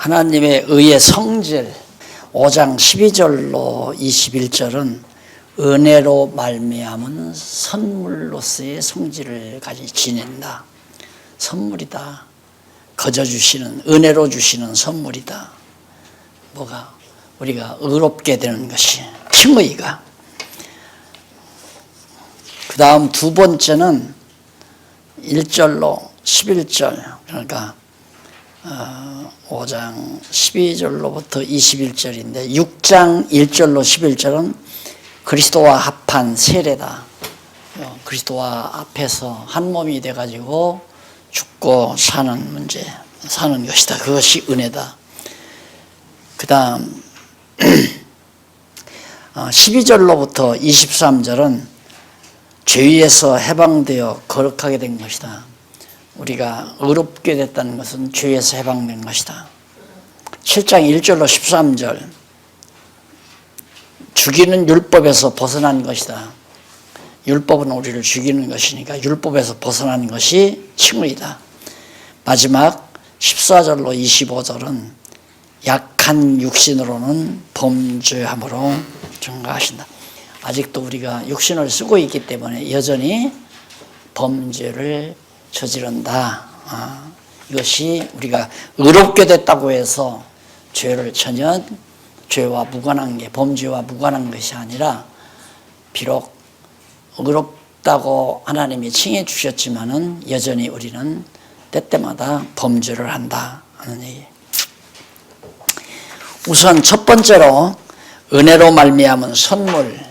하나님의 의의 성질 5장 12절로 21절은 은혜로 말미암은 선물로서의 성질을 가지 지낸다. 선물이다. 거저 주시는, 은혜로 주시는 선물이다. 뭐가? 우리가 의롭게 되는 것이 칭의가. 그 다음 두 번째는 1절로 11절, 그러니까 5장 12절로부터 21절인데 6장 1절로 11절은 그리스도와 합한 세례다. 그리스도와 합해서 한 몸이 돼가지고 죽고 사는 문제, 사는 것이다. 그것이 은혜다. 그 다음 12절로부터 23절은 죄에서 해방되어 거룩하게 된 것이다. 우리가 의롭게 됐다는 것은 죄에서 해방된 것이다. 7장 1절로 13절 죽이는 율법에서 벗어난 것이다. 율법은 우리를 죽이는 것이니까 율법에서 벗어난 것이 칭의다. 마지막 14절로 25절은 약한 육신으로는 범죄함으로 증가하신다. 아직도 우리가 육신을 쓰고 있기 때문에 여전히 범죄를 저지른다. 이것이 우리가 의롭게 됐다고 해서 죄를 전혀 죄와 무관한 게, 범죄와 무관한 것이 아니라 비록 의롭다고 하나님이 칭해 주셨지만은 여전히 우리는 때때마다 범죄를 한다 하는 얘기. 우선 첫 번째로 은혜로 말미암은 선물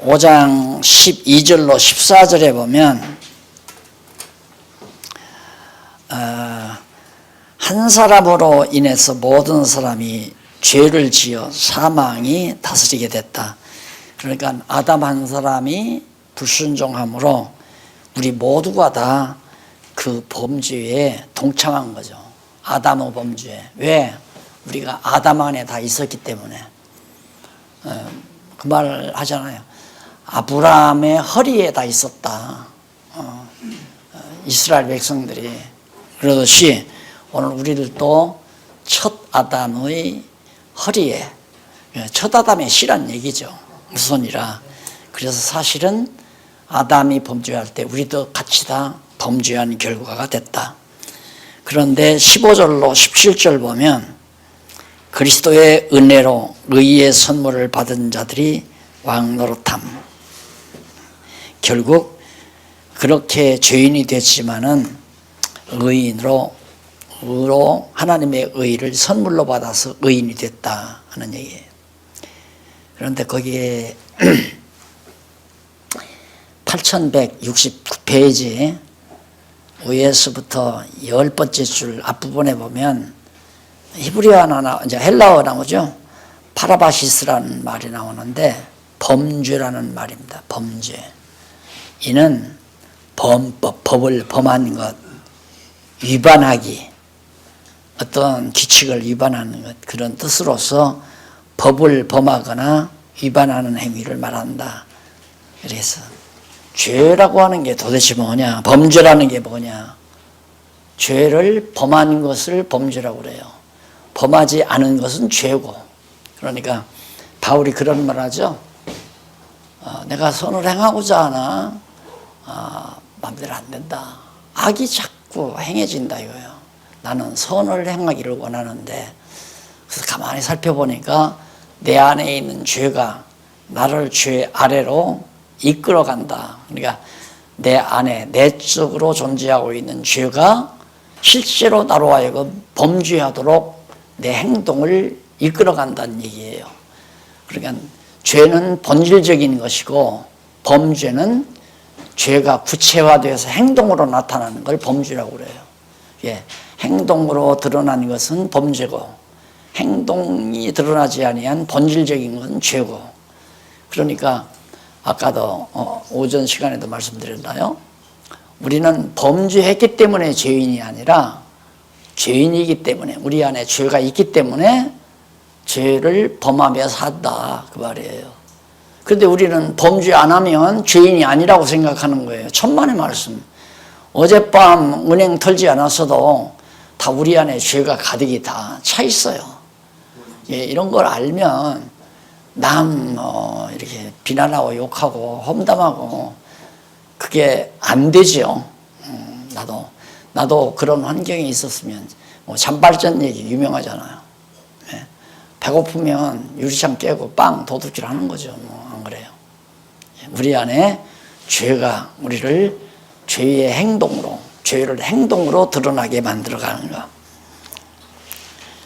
5장 12절로 14절에 보면 한 사람으로 인해서 모든 사람이 죄를 지어 사망이 다스리게 됐다. 그러니까 아담 한 사람이 불순종함으로 우리 모두가 다 그 범죄에 동참한 거죠. 아담의 범죄에. 왜? 우리가 아담 안에 다 있었기 때문에. 그 말 하잖아요. 아브라함의 허리에 다 있었다. 이스라엘 백성들이. 그러듯이 오늘 우리들도 첫 아담의 허리에, 첫 아담의 씨란 얘기죠. 후손이라. 그래서 사실은 아담이 범죄할 때 우리도 같이 다 범죄한 결과가 됐다. 그런데 15절로 17절 보면 그리스도의 은혜로 의의 선물을 받은 자들이 왕노릇함. 결국 그렇게 죄인이 됐지만은 의인으로 하나님의 의를 선물로 받아서 의인이 됐다 하는 얘기예요. 그런데 거기에 8169페이지 위에서부터 10번째 줄 앞부분에 보면 히브리어나 이제 헬라어 나오죠. 파라바시스라는 말이 나오는데 범죄라는 말입니다. 범죄. 이는 법을 범한 것, 위반하기, 어떤 규칙을 위반하는 것, 그런 뜻으로서 법을 범하거나 위반하는 행위를 말한다. 그래서 죄라고 하는 게 도대체 뭐냐? 범죄라는 게 뭐냐? 죄를 범한 것을 범죄라고 그래요. 범하지 않은 것은 죄고. 그러니까 바울이 그런 말 하죠. 내가 선을 행하고자 하나 마음대로 안 된다. 악이 자꾸 행해진다 이거예요. 나는 선을 행하기를 원하는데, 그래서 가만히 살펴보니까 내 안에 있는 죄가 나를 죄 아래로 이끌어간다. 그러니까 내 안에 내적으로 존재하고 있는 죄가 실제로 나로 하여금 범죄하도록 내 행동을 이끌어간다는 얘기예요. 그러니까 죄는 본질적인 것이고 범죄는 죄가 구체화되어서 행동으로 나타나는 걸 범죄라고 그래요. 예, 행동으로 드러나는 것은 범죄고 행동이 드러나지 아니한 본질적인 건 죄고. 그러니까 아까도 오전 시간에도 말씀드렸나요? 우리는 범죄했기 때문에 죄인이 아니라 죄인이기 때문에, 우리 안에 죄가 있기 때문에 죄를 범하며 산다 그 말이에요. 그런데 우리는 범죄 안 하면 죄인이 아니라고 생각하는 거예요. 천만의 말씀. 어젯밤 은행 털지 않았어도 다 우리 안에 죄가 가득이 다 차 있어요. 예, 이런 걸 알면 남 이렇게 비난하고 욕하고 험담하고 그게 안 되죠. 나도 그런 환경에 있었으면 뭐 잔발전 얘기 유명하잖아요. 예, 배고프면 유리창 깨고 빵 도둑질 하는 거죠. 뭐 안 그래요? 예, 우리 안에 죄가 우리를 죄의 행동으로, 죄를 행동으로 드러나게 만들어가는 거.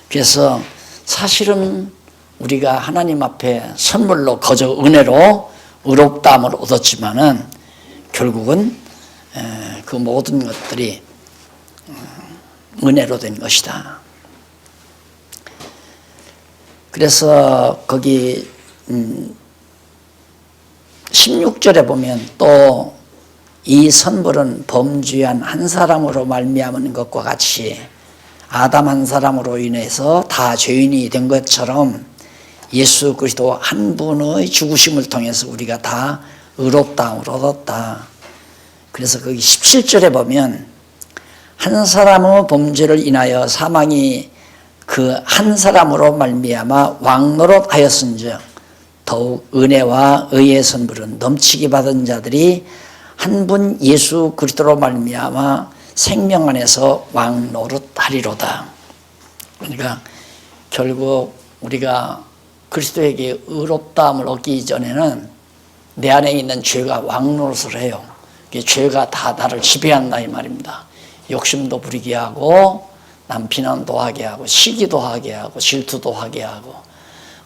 그래서 사실은 우리가 하나님 앞에 선물로 거저 은혜로 의롭다함을 얻었지만은 결국은 그 모든 것들이 은혜로 된 것이다. 그래서 거기 16절에 보면 또 이 선물은 범죄한 한 사람으로 말미암은 것과 같이 아담 한 사람으로 인해서 다 죄인이 된 것처럼 예수 그리스도 한 분의 죽으심을 통해서 우리가 다 의롭다함을 얻었다. 그래서 거기 17절에 보면 한 사람의 범죄를 인하여 사망이 그 한 사람으로 말미암아 왕노릇하였은즉 더욱 은혜와 의의 선물은 넘치게 받은 자들이 한 분 예수 그리스도로 말미암아 생명 안에서 왕노릇하리로다. 그러니까 결국 우리가 그리스도에게 의롭다함을 얻기 전에는 내 안에 있는 죄가 왕노릇을 해요. 죄가 다 나를 지배한다 이 말입니다. 욕심도 부리게 하고 남 비난도 하게 하고 시기도 하게 하고 질투도 하게 하고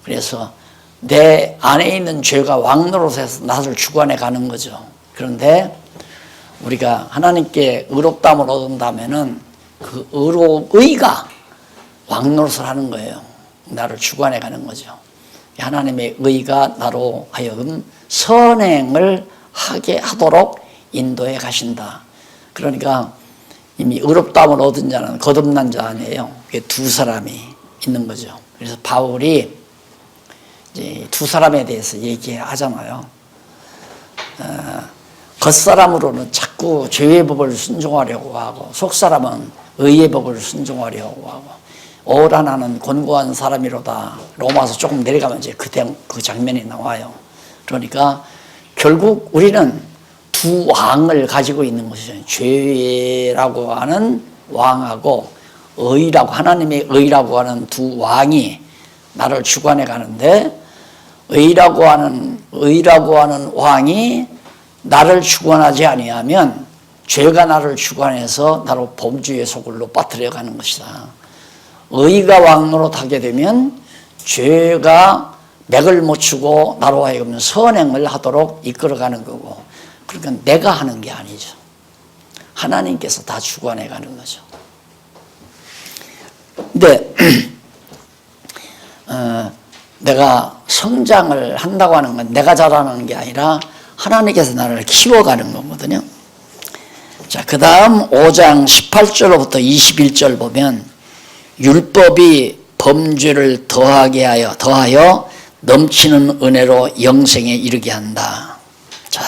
그래서 내 안에 있는 죄가 왕노릇해서 나를 주관해 가는 거죠. 그런데 우리가 하나님께 의롭다함을 얻은다면은 그 의가 왕노릇을 하는 거예요. 나를 주관해 가는 거죠. 하나님의 의가 나로 하여금 선행을 하게 하도록 인도해 가신다. 그러니까 이미 의롭다함을 얻은 자는 거듭난 자 아니에요. 두 사람이 있는 거죠. 그래서 바울이 이제 두 사람에 대해서 얘기하잖아요. 겉사람으로는 자꾸 죄의 법을 순종하려고 하고 속사람은 의의 법을 순종하려고 하고 오라 나는 곤고한 사람이로다. 로마서 조금 내려가면 이제 그 장면이 나와요. 그러니까 결국 우리는 두 왕을 가지고 있는 것이죠. 죄라고 하는 왕하고 의라고 하나님의 의라고 하는 두 왕이 나를 주관해 가는데 의라고 하는 왕이 나를 주관하지 아니하면 죄가 나를 주관해서 나로 범죄의 소굴로 빠뜨려 가는 것이다. 의가 왕노릇하게 되면 죄가 맥을 못 추고 나로 하여금 선행을 하도록 이끌어가는 거고 그러니까 내가 하는 게 아니죠. 하나님께서 다 주관해 가는 거죠. 근데 내가 성장을 한다고 하는 건 내가 자라는 게 아니라 하나님께서 나를 키워가는 거거든요. 자, 그 다음 5장 18절로부터 21절 보면 율법이 범죄를 더하여 넘치는 은혜로 영생에 이르게 한다. 자,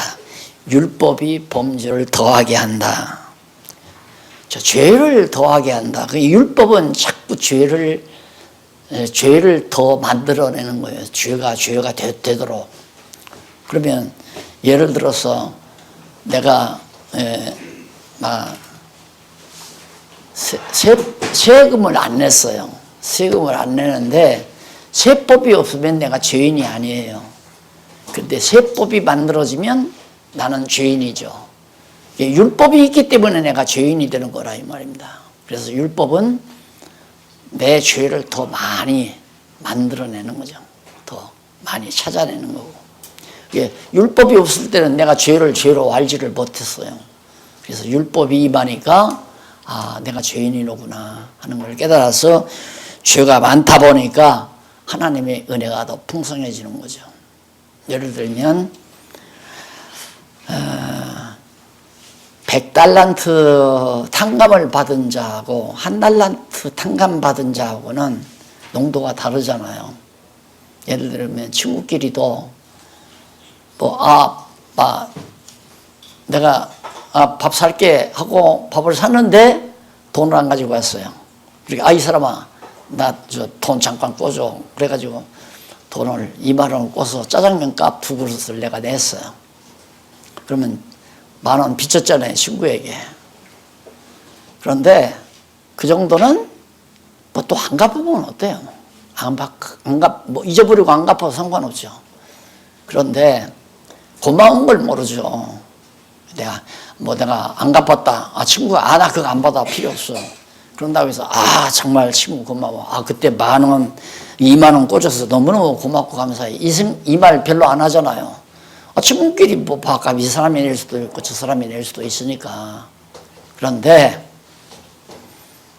율법이 범죄를 더하게 한다. 자, 죄를 더하게 한다. 그 율법은 자꾸 죄를 더 만들어내는 거예요. 죄가 되도록. 그러면 예를 들어서 내가 세금을 안 냈어요. 세금을 안 내는데 세법이 없으면 내가 죄인이 아니에요. 그런데 세법이 만들어지면 나는 죄인이죠. 율법이 있기 때문에 내가 죄인이 되는 거라 이 말입니다. 그래서 율법은 내 죄를 더 많이 만들어내는 거죠. 더 많이 찾아내는 거고. 율법이 없을 때는 내가 죄를 죄로 알지를 못했어요. 그래서 율법이 임하니까 내가 죄인이로구나 하는 걸 깨달아서 죄가 많다 보니까 하나님의 은혜가 더 풍성해지는 거죠. 예를 들면 100달란트 탕감을 받은 자하고 1달란트 탕감 받은 자하고는 농도가 다르잖아요. 예를 들면 친구끼리도 내가 밥 살게 하고 밥을 샀는데 돈을 안 가지고 왔어요. 그러니까 이 사람아 나 저 돈 잠깐 꿔줘. 그래가지고 돈을 2만 원을 꿔서 짜장면 값 2그릇을 내가 냈어요. 그러면 10,000원 빚졌잖아요, 친구에게. 그런데 그 정도는 뭐 또 안 갚으면 어때요? 뭐 잊어버리고 안 갚아도 상관없죠. 그런데 고마운 걸 모르죠. 내가 안 갚았다. 친구가 나 그거 안 받아. 필요 없어. 그런다고 해서 정말 친구 고마워. 그때 10,000원, 2만 원 꽂아서 너무너무 고맙고 감사해. 이 말 별로 안 하잖아요. 친구끼리 뭐 밥값 이 사람이 낼 수도 있고 저 사람이 낼 수도 있으니까. 그런데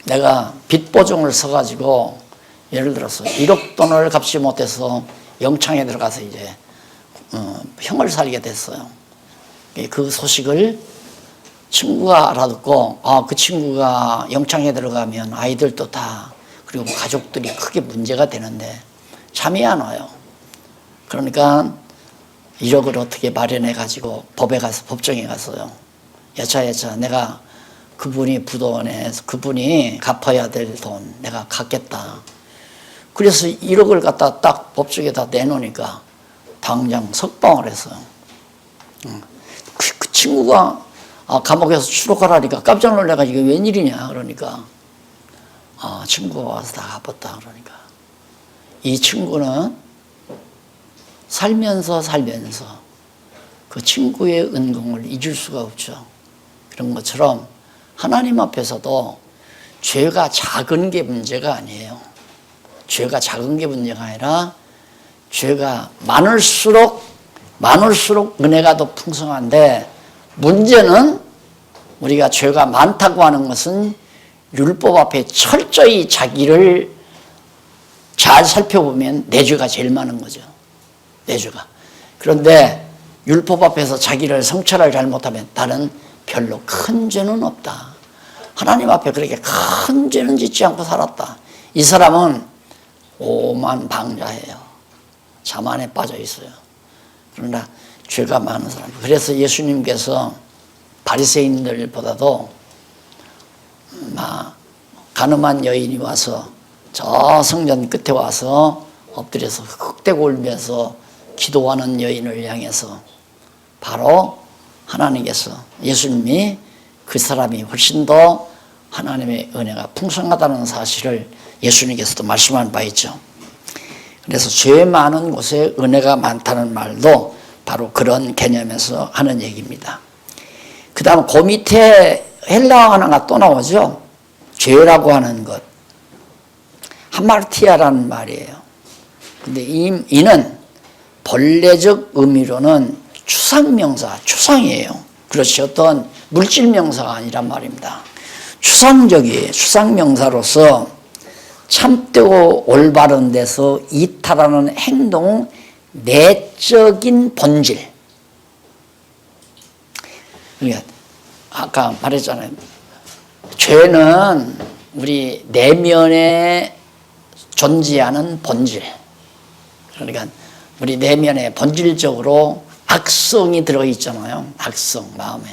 내가 빚 보증을 서가지고 예를 들어서 1억 돈을 갚지 못해서 영창에 들어가서 이제 형을 살게 됐어요. 그 소식을 친구가 알아듣고 그 친구가 영창에 들어가면 아이들도 다 그리고 가족들이 크게 문제가 되는데 잠이 안 와요. 그러니까 1억을 어떻게 마련해 가지고 법정에 갔어요. 여차 내가 그분이 부도원에서 그분이 갚아야 될 돈 내가 갚겠다. 그래서 1억을 갖다 딱 법정에다 내놓으니까 당장 석방을 했어요. 그 친구가 감옥에서 추록하라니까 깜짝 놀래가지고 이게 웬일이냐 그러니까 친구가 와서 다 갚았다 그러니까 이 친구는 살면서 그 친구의 은공을 잊을 수가 없죠. 그런 것처럼 하나님 앞에서도 죄가 작은 게 문제가 아니에요. 죄가 작은 게 문제가 아니라 죄가 많을수록 은혜가 더 풍성한데 문제는 우리가 죄가 많다고 하는 것은 율법 앞에 철저히 자기를 잘 살펴보면 내 죄가 제일 많은 거죠. 내 죄가. 그런데 율법 앞에서 자기를 성찰을 잘못하면 나는 별로 큰 죄는 없다. 하나님 앞에 그렇게 큰 죄는 짓지 않고 살았다. 이 사람은 오만방자예요. 자만에 빠져 있어요. 그러나 죄가 많은 사람. 그래서 예수님께서 바리새인들보다도 가늠한 여인이 와서 저 성전 끝에 와서 엎드려서 흑대고 울면서 기도하는 여인을 향해서 바로 하나님께서 예수님이 그 사람이 훨씬 더 하나님의 은혜가 풍성하다는 사실을 예수님께서도 말씀한 바 있죠. 그래서 죄 많은 곳에 은혜가 많다는 말도 바로 그런 개념에서 하는 얘기입니다. 그 다음 그 밑에 헬라어 하나가 또 나오죠. 죄라고 하는 것. 하마르티아라는 말이에요. 근데 이는 본래적 의미로는 추상명사, 추상이에요. 그렇지 어떤 물질명사가 아니란 말입니다. 추상적이에요. 추상명사로서 참되고 올바른 데서 이탈하는 행동, 내적인 본질. 그러니까 아까 말했잖아요. 죄는 우리 내면에 존재하는 본질. 그러니까 우리 내면에 본질적으로 악성이 들어있잖아요. 악성, 마음에.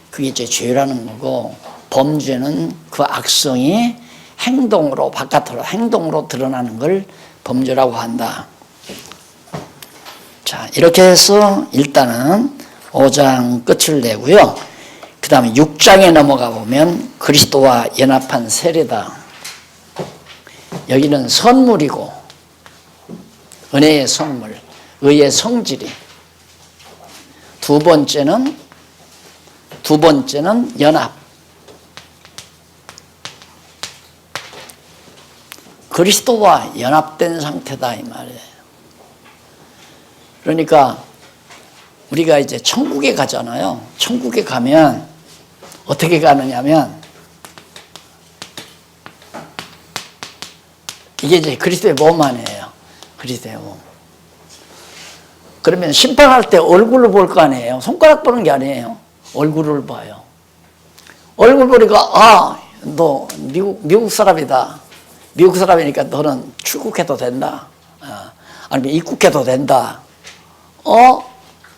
그게 이제 죄라는 거고, 범죄는 그 악성이 행동으로, 바깥으로, 행동으로 드러나는 걸 범죄라고 한다. 자, 이렇게 해서 일단은 5장 끝을 내고요. 그 다음에 6장에 넘어가 보면 그리스도와 연합한 세례다. 여기는 선물이고, 은혜의 선물, 의의 성질이. 두 번째는 연합. 그리스도와 연합된 상태다 이 말이에요. 그러니까 우리가 이제 천국에 가잖아요. 천국에 가면 어떻게 가느냐면 이게 이제 그리스도의 몸 아니에요. 그리스도의 몸. 그러면 심판할 때 얼굴을 볼 거 아니에요. 손가락 보는 게 아니에요. 얼굴을 봐요. 얼굴 보니까 너 미국 사람이다. 미국 사람이니까 너는 출국해도 된다. 아니면 입국해도 된다.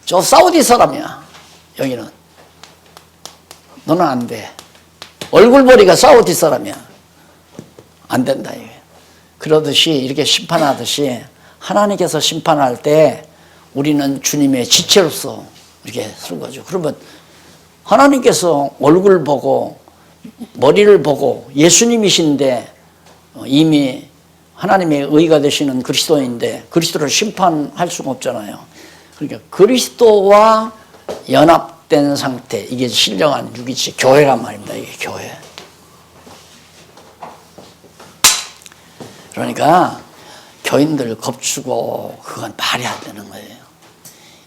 저 사우디 사람이야. 여기는. 너는 안 돼. 얼굴 보니까 사우디 사람이야. 안 된다 이거예요. 그러듯이 이렇게 심판하듯이 하나님께서 심판할 때 우리는 주님의 지체로서 이렇게 쓴 거죠. 그러면 하나님께서 얼굴 보고 머리를 보고 예수님이신데 이미 하나님의 의가 되시는 그리스도인데 그리스도를 심판할 수가 없잖아요. 그러니까 그리스도와 연합된 상태, 이게 신령한 유기체 교회란 말입니다. 이게 교회. 그러니까 교인들 겁주고 그건 말이 안 되는 거예요.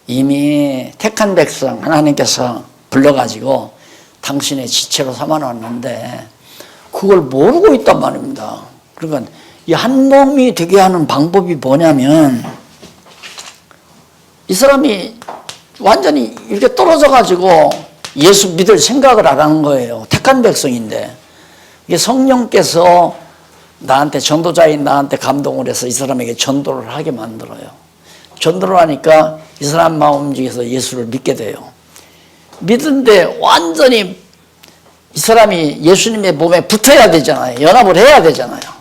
이미 택한 백성 하나님께서 불러가지고 당신의 지체로 삼아놨는데 그걸 모르고 있단 말입니다. 그러니까 이 한 몸이 되게 하는 방법이 뭐냐면 이 사람이 완전히 이렇게 떨어져가지고 예수 믿을 생각을 안 하는 거예요. 택한 백성인데 이게 성령께서 나한테 전도자인 나한테 감동을 해서 이 사람에게 전도를 하게 만들어요. 전도를 하니까 이 사람 마음 움직여서 예수를 믿게 돼요. 믿는데 완전히 이 사람이 예수님의 몸에 붙어야 되잖아요. 연합을 해야 되잖아요.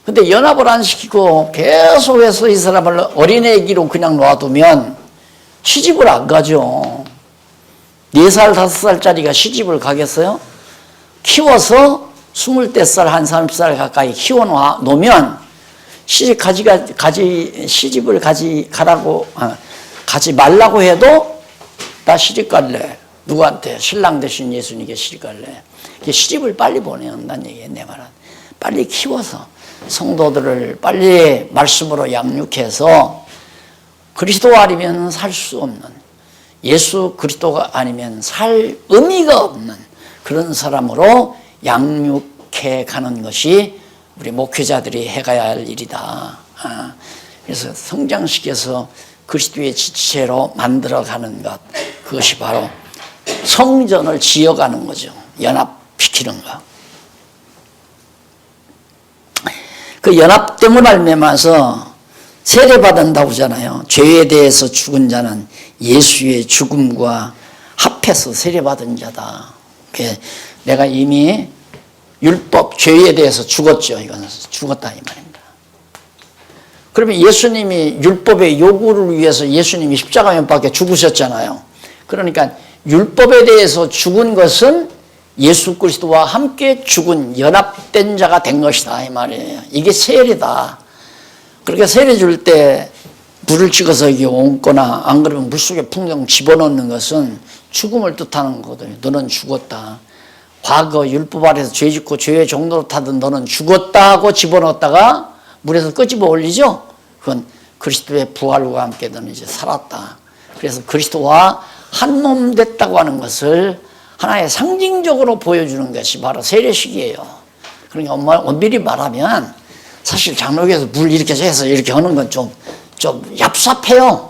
근데 연합을 안 시키고 계속해서 이 사람을 어린애기로 그냥 놔두면 시집을 안 가죠. 4살, 5살짜리가 시집을 가겠어요? 키워서 20살, 한 30살 가까이 키워놓으면 시집을 가지 말라고 해도 나 시집 갈래. 누구한테? 신랑 대신 예수님께 시집 갈래. 시집을 빨리 보내야 한다는 얘기예요. 내 말은. 빨리 키워서 성도들을 빨리 말씀으로 양육해서 그리스도 아니면 살 수 없는, 예수 그리스도가 아니면 살 의미가 없는 그런 사람으로 양육해 가는 것이 우리 목회자들이 해가야 할 일이다. 그래서 성장시켜서 그리스도의 지체로 만들어가는 것, 그것이 바로 성전을 지어가는 거죠. 연합시키는 것. 그 연합됨을 말미암아서 세례받은다고 하잖아요. 죄에 대해서 죽은 자는 예수의 죽음과 합해서 세례받은 자다. 내가 이미 율법, 죄에 대해서 죽었죠. 이건 죽었다 이 말입니다. 그러면 예수님이 율법의 요구를 위해서 예수님이 십자가에 못 박혀 죽으셨잖아요. 그러니까 율법에 대해서 죽은 것은 예수 그리스도와 함께 죽은 연합된 자가 된 것이다 이 말이에요. 이게 세례다. 그러니까 세례 줄 때 물을 찍어서 이게 얹거나 안 그러면 물속에 풍경 집어넣는 것은 죽음을 뜻하는 거거든요. 너는 죽었다. 과거 율법 아래서 죄 짓고 죄의 종로로 타던 너는 죽었다 하고 집어넣었다가 물에서 끄집어 올리죠. 그건 그리스도의 부활과 함께 너는 이제 살았다. 그래서 그리스도와 한 몸 됐다고 하는 것을 하나의 상징적으로 보여주는 것이 바로 세례식이에요. 그러니까 엄밀히 말하면 사실 장로교에서 물 이렇게 해서 이렇게 하는 건 좀 얍삽해요.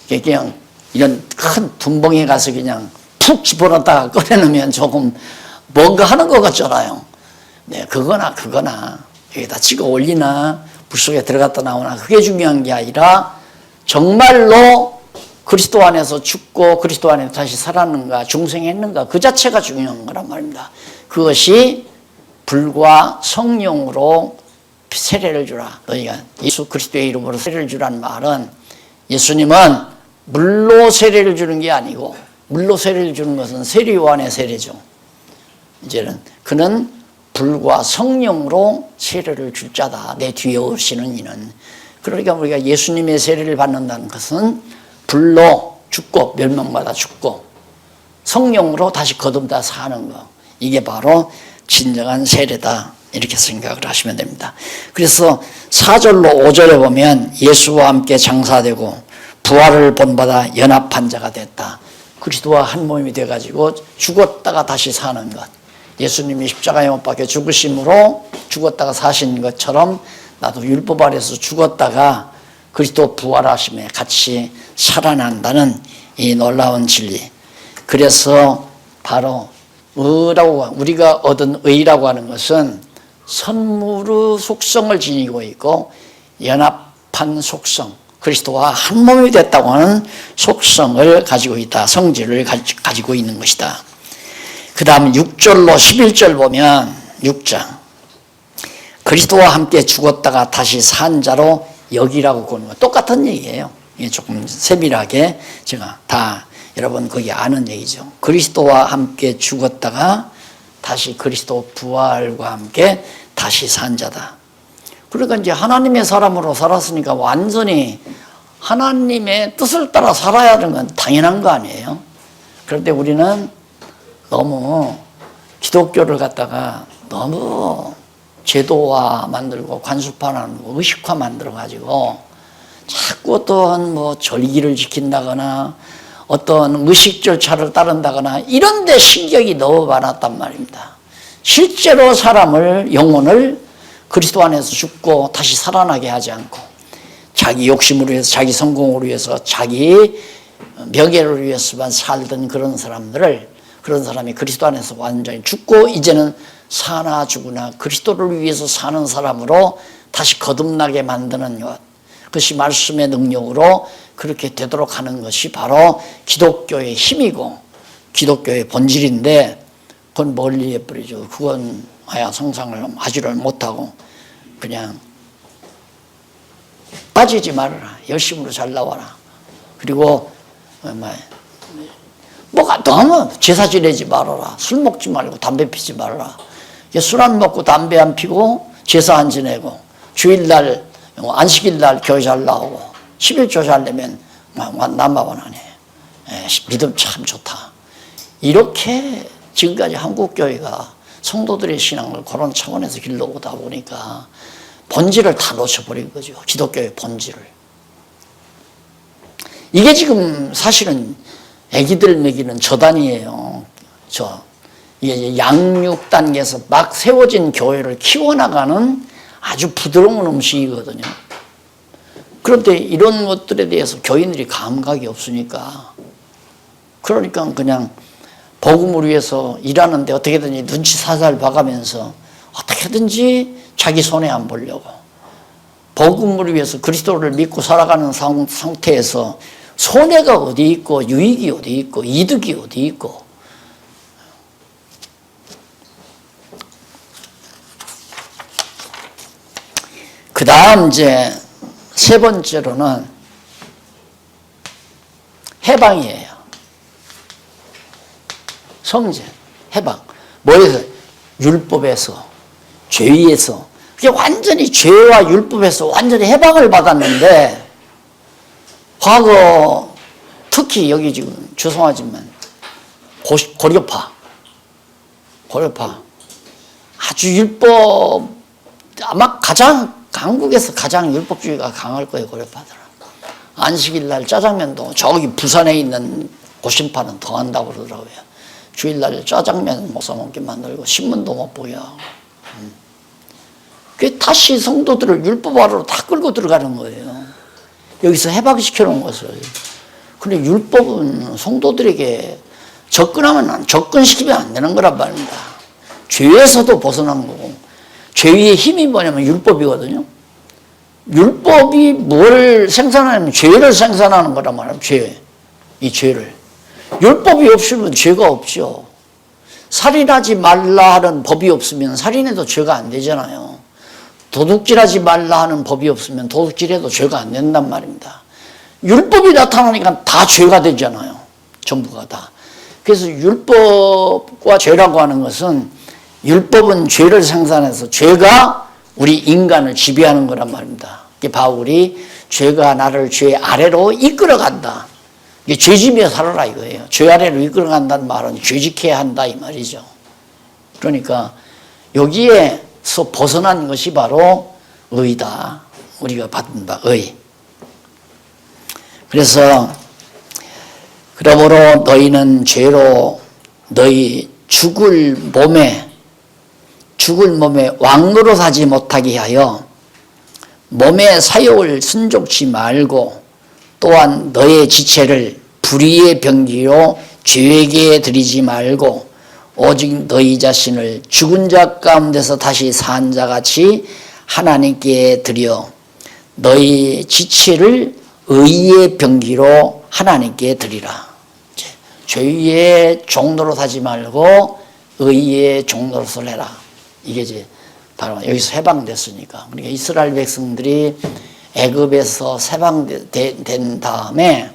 그냥 이런 큰 분봉에 가서 그냥 푹 집어넣었다가 꺼내놓으면 조금 뭔가 하는 것 같잖아요. 네, 그거나 여기다 찍어 올리나 물속에 들어갔다 나오나 그게 중요한 게 아니라 정말로 그리스도 안에서 죽고 그리스도 안에서 다시 살았는가 중생했는가 그 자체가 중요한 거란 말입니다. 그것이 불과 성령으로 세례를 주라. 너희가 예수 그리스도의 이름으로 세례를 주라는 말은 예수님은 물로 세례를 주는 게 아니고 물로 세례를 주는 것은 세례요한의 세례죠. 이제는 그는 불과 성령으로 세례를 줄 자다. 내 뒤에 오시는 이는. 그러니까 우리가 예수님의 세례를 받는다는 것은 불로 죽고 멸망받아 죽고 성령으로 다시 거듭다 사는 것. 이게 바로 진정한 세례다. 이렇게 생각을 하시면 됩니다. 그래서 4절로 5절에 보면 예수와 함께 장사되고 부활을 본받아 연합한 자가 됐다. 그리스도와 한 몸이 돼가지고 죽었다가 다시 사는 것. 예수님이 십자가에 못 박혀 죽으심으로 죽었다가 사신 것처럼 나도 율법 아래서 죽었다가 그리스도 부활하심에 같이 살아난다는 이 놀라운 진리. 그래서 바로 우리가 얻은 의라고 하는 것은 선물의 속성을 지니고 있고 연합한 속성, 그리스도와 한 몸이 됐다고 하는 속성을 가지고 있다. 성질을 가지고 있는 것이다. 그 다음 6절로 11절 보면 6장 그리스도와 함께 죽었다가 다시 산 자로 여기라고 보는 거 똑같은 얘기예요. 이게 조금 세밀하게 제가 다 여러분 거기 아는 얘기죠. 그리스도와 함께 죽었다가 다시 그리스도 부활과 함께 다시 산 자다. 그러니까 이제 하나님의 사람으로 살았으니까 완전히 하나님의 뜻을 따라 살아야 하는 건 당연한 거 아니에요. 그런데 우리는 너무 기독교를 갖다가 너무 제도화 만들고 관습화하고 의식화 만들어가지고 자꾸 어떤 뭐 절기를 지킨다거나 어떤 의식 절차를 따른다거나 이런 데 신경이 너무 많았단 말입니다. 실제로 사람을, 영혼을 그리스도 안에서 죽고 다시 살아나게 하지 않고 자기 욕심으로 위해서, 자기 성공을 위해서, 자기 명예를 위해서만 살던 그런 사람들을, 그런 사람이 그리스도 안에서 완전히 죽고 이제는 사나 죽으나 그리스도를 위해서 사는 사람으로 다시 거듭나게 만드는 것, 그것이 말씀의 능력으로 그렇게 되도록 하는 것이 바로 기독교의 힘이고 기독교의 본질인데, 그건 멀리 해버리죠. 그건 아야 상상을 하지를 못하고 그냥 빠지지 말아라, 열심으로 잘 나와라, 그리고 뭐가 너무 제사 지내지 말아라, 술 먹지 말고 담배 피지 말아라. 술 안 먹고 담배 안 피고 제사 안 지내고 주일날 안식일날 교회 잘 나오고 11조 잘 내면 남바원 안 해. 믿음 참 좋다. 이렇게 지금까지 한국교회가 성도들의 신앙을 그런 차원에서 길러오다 보니까 본질을 다 놓쳐버린 거죠. 기독교의 본질을. 이게 지금 사실은 애기들 먹이는 저단이에요. 이게 양육 단계에서 막 세워진 교회를 키워나가는 아주 부드러운 음식이거든요. 그런데 이런 것들에 대해서 교인들이 감각이 없으니까, 그러니까 그냥 복음을 위해서 일하는데 어떻게든지 눈치 살살 봐가면서 어떻게든지 자기 손해 안 보려고, 복음을 위해서 그리스도를 믿고 살아가는 상태에서 손해가 어디 있고 유익이 어디 있고 이득이 어디 있고. 그 다음 이제 세 번째로는 해방이에요. 성전, 해방. 뭐에서? 율법에서, 죄에서. 그게 완전히 죄와 율법에서 완전히 해방을 받았는데, 과거 특히 여기 지금 죄송하지만 고려파 아주 율법, 아마 한국에서 가장 율법주의가 강할 거예요. 고려파들은. 안식일날 짜장면도 저기 부산에 있는 고신파는 더 한다고 그러더라고요. 주일날 짜장면 못 사먹게 만들고 신문도 못 보게 하고. 그게 다시 성도들을 율법 아래로 다 끌고 들어가는 거예요. 여기서 해방시켜 놓은 것을. 근데 율법은 성도들에게 접근시키면 안 되는 거란 말입니다. 죄에서도 벗어난 거고, 죄의 힘이 뭐냐면 율법이거든요. 율법이 뭘 생산하냐면 죄를 생산하는 거란 말이에요. 이 죄를. 율법이 없으면 죄가 없죠. 살인하지 말라 하는 법이 없으면 살인해도 죄가 안 되잖아요. 도둑질하지 말라 하는 법이 없으면 도둑질해도 죄가 안 된단 말입니다. 율법이 나타나니까 다 죄가 되잖아요. 전부가 다. 그래서 율법과 죄라고 하는 것은, 율법은 죄를 생산해서 죄가 우리 인간을 지배하는 거란 말입니다. 바울이 죄가 나를 죄 아래로 이끌어간다. 이게 죄지며 살아라 이거예요. 죄 아래로 이끌어간다는 말은 죄짓게 한다 이 말이죠. 그러니까 여기에서 벗어난 것이 바로 의다. 우리가 받은 바 의. 그래서 그러므로 너희는 죄로 너희 죽을 몸에 왕노릇하지 못하게 하여 몸의 사욕을 순종치 말고, 또한 너의 지체를 불의의 병기로 죄에게 드리지 말고 오직 너희 자신을 죽은 자 가운데서 다시 산 자같이 하나님께 드려 너희 지체를 의의 병기로 하나님께 드리라. 죄의 종노릇하지 말고 의의 종노릇을 해라. 이게 이제 바로 여기서 해방됐으니까. 그러니까 이스라엘 백성들이 애굽에서 해방된 다음에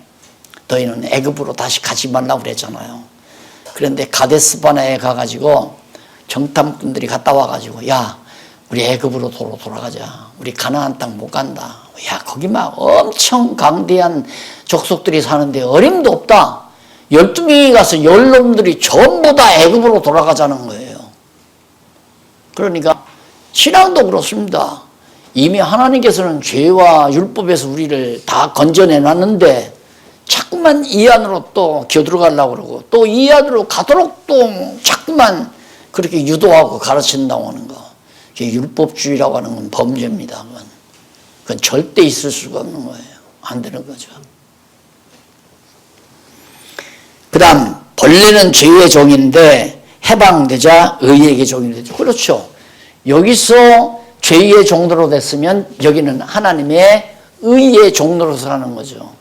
너희는 애굽으로 다시 가지 말라고 그랬잖아요. 그런데 가데스바네에 가가지고 정탐꾼들이 갔다 와가지고 야 우리 애굽으로 돌아가자. 우리 가나안 땅 못 간다. 야 거기 막 엄청 강대한 족속들이 사는데 어림도 없다. 12명이 가서 10놈들이 전부 다 애굽으로 돌아가자는 거예요. 그러니까 신앙도 그렇습니다. 이미 하나님께서는 죄와 율법에서 우리를 다 건져내놨는데 자꾸만 이 안으로 또 기어들어가려고 그러고 또 이 안으로 가도록 또 자꾸만 그렇게 유도하고 가르친다고 하는 거. 그게 율법주의라고 하는 건 범죄입니다. 그건 절대 있을 수가 없는 거예요. 안 되는 거죠. 그 다음 본래는 죄의 종인데 해방되자 의의 종이 되죠. 그렇죠. 여기서 죄의 종로로 됐으면 여기는 하나님의 의의 종로로 사는 거죠.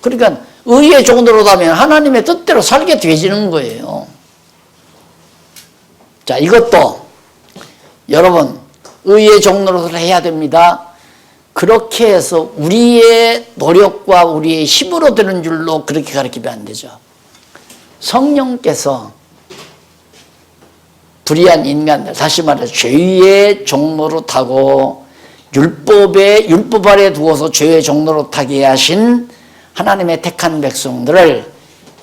그러니까 의의 종로로 하면 하나님의 뜻대로 살게 되지는 거예요. 자, 이것도 여러분 의의 종로로 해야 됩니다. 그렇게 해서 우리의 노력과 우리의 힘으로 되는 줄로 그렇게 가르치면 안 되죠. 성령께서 불의한 인간들, 다시 말해서 죄의 종로로 타고 율법 아래 두어서 죄의 종로로 타게 하신 하나님의 택한 백성들을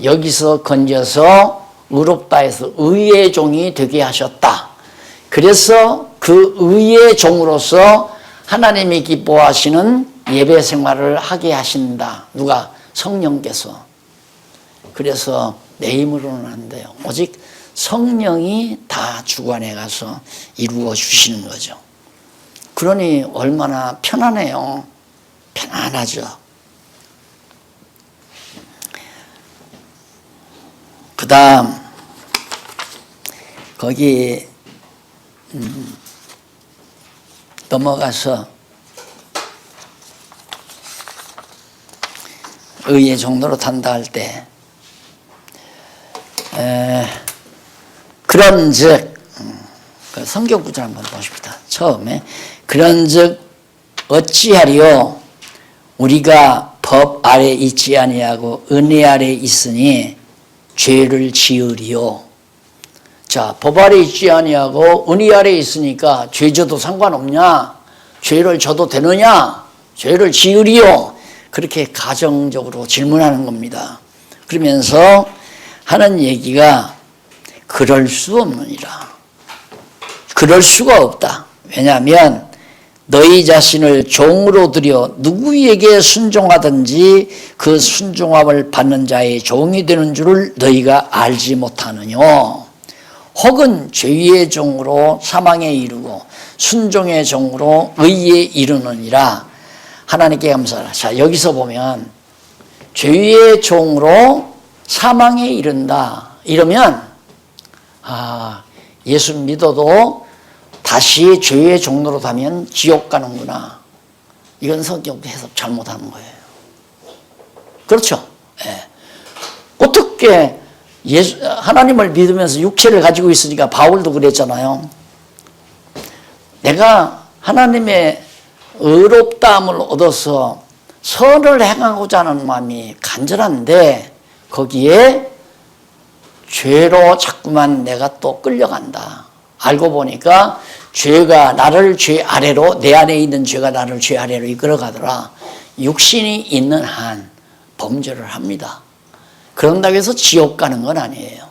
여기서 건져서 의롭다 해서 의의 종이 되게 하셨다. 그래서 그 의의 종으로서 하나님이 기뻐하시는 예배 생활을 하게 하신다. 누가? 성령께서. 그래서 내 힘으로는 안 돼요. 오직 성령이 다 주관해 가서 이루어 주시는 거죠. 그러니 얼마나 편안해요. 편안하죠. 그 다음 거기 넘어가서 의의 종로로 탄다 할 때 그런즉 성경 구절 한번 보십시다. 처음에 그런즉 어찌하리요 우리가 법 아래 있지 아니하고 은혜 아래 있으니 죄를 지으리요. 자, 법 아래 있지 아니하고 은혜 아래 있으니까 죄 져도 상관없냐? 죄를 져도 되느냐? 죄를 지으리요. 그렇게 가정적으로 질문하는 겁니다. 그러면서 하는 얘기가 그럴 수 없느니라. 그럴 수가 없다. 왜냐하면 너희 자신을 종으로 들여 누구에게 순종하든지 그 순종함을 받는 자의 종이 되는 줄을 너희가 알지 못하느뇨. 혹은 죄의 종으로 사망에 이르고 순종의 종으로 의에 이르느니라. 하나님께 감사하라. 자, 여기서 보면 죄의 종으로 사망에 이른다. 이러면 예수 믿어도 다시 죄의 종로로 가면 지옥 가는구나. 이건 성경 해석 잘못하는 거예요. 그렇죠? 네. 어떻게 하나님을 믿으면서 육체를 가지고 있으니까 바울도 그랬잖아요. 내가 하나님의 의롭다함을 얻어서 선을 행하고자 하는 마음이 간절한데 거기에 죄로 자꾸만 내가 또 끌려간다. 알고 보니까 죄가 나를 죄 아래로, 내 안에 있는 죄가 나를 죄 아래로 이끌어가더라. 육신이 있는 한 범죄를 합니다. 그런다고 해서 지옥 가는 건 아니에요.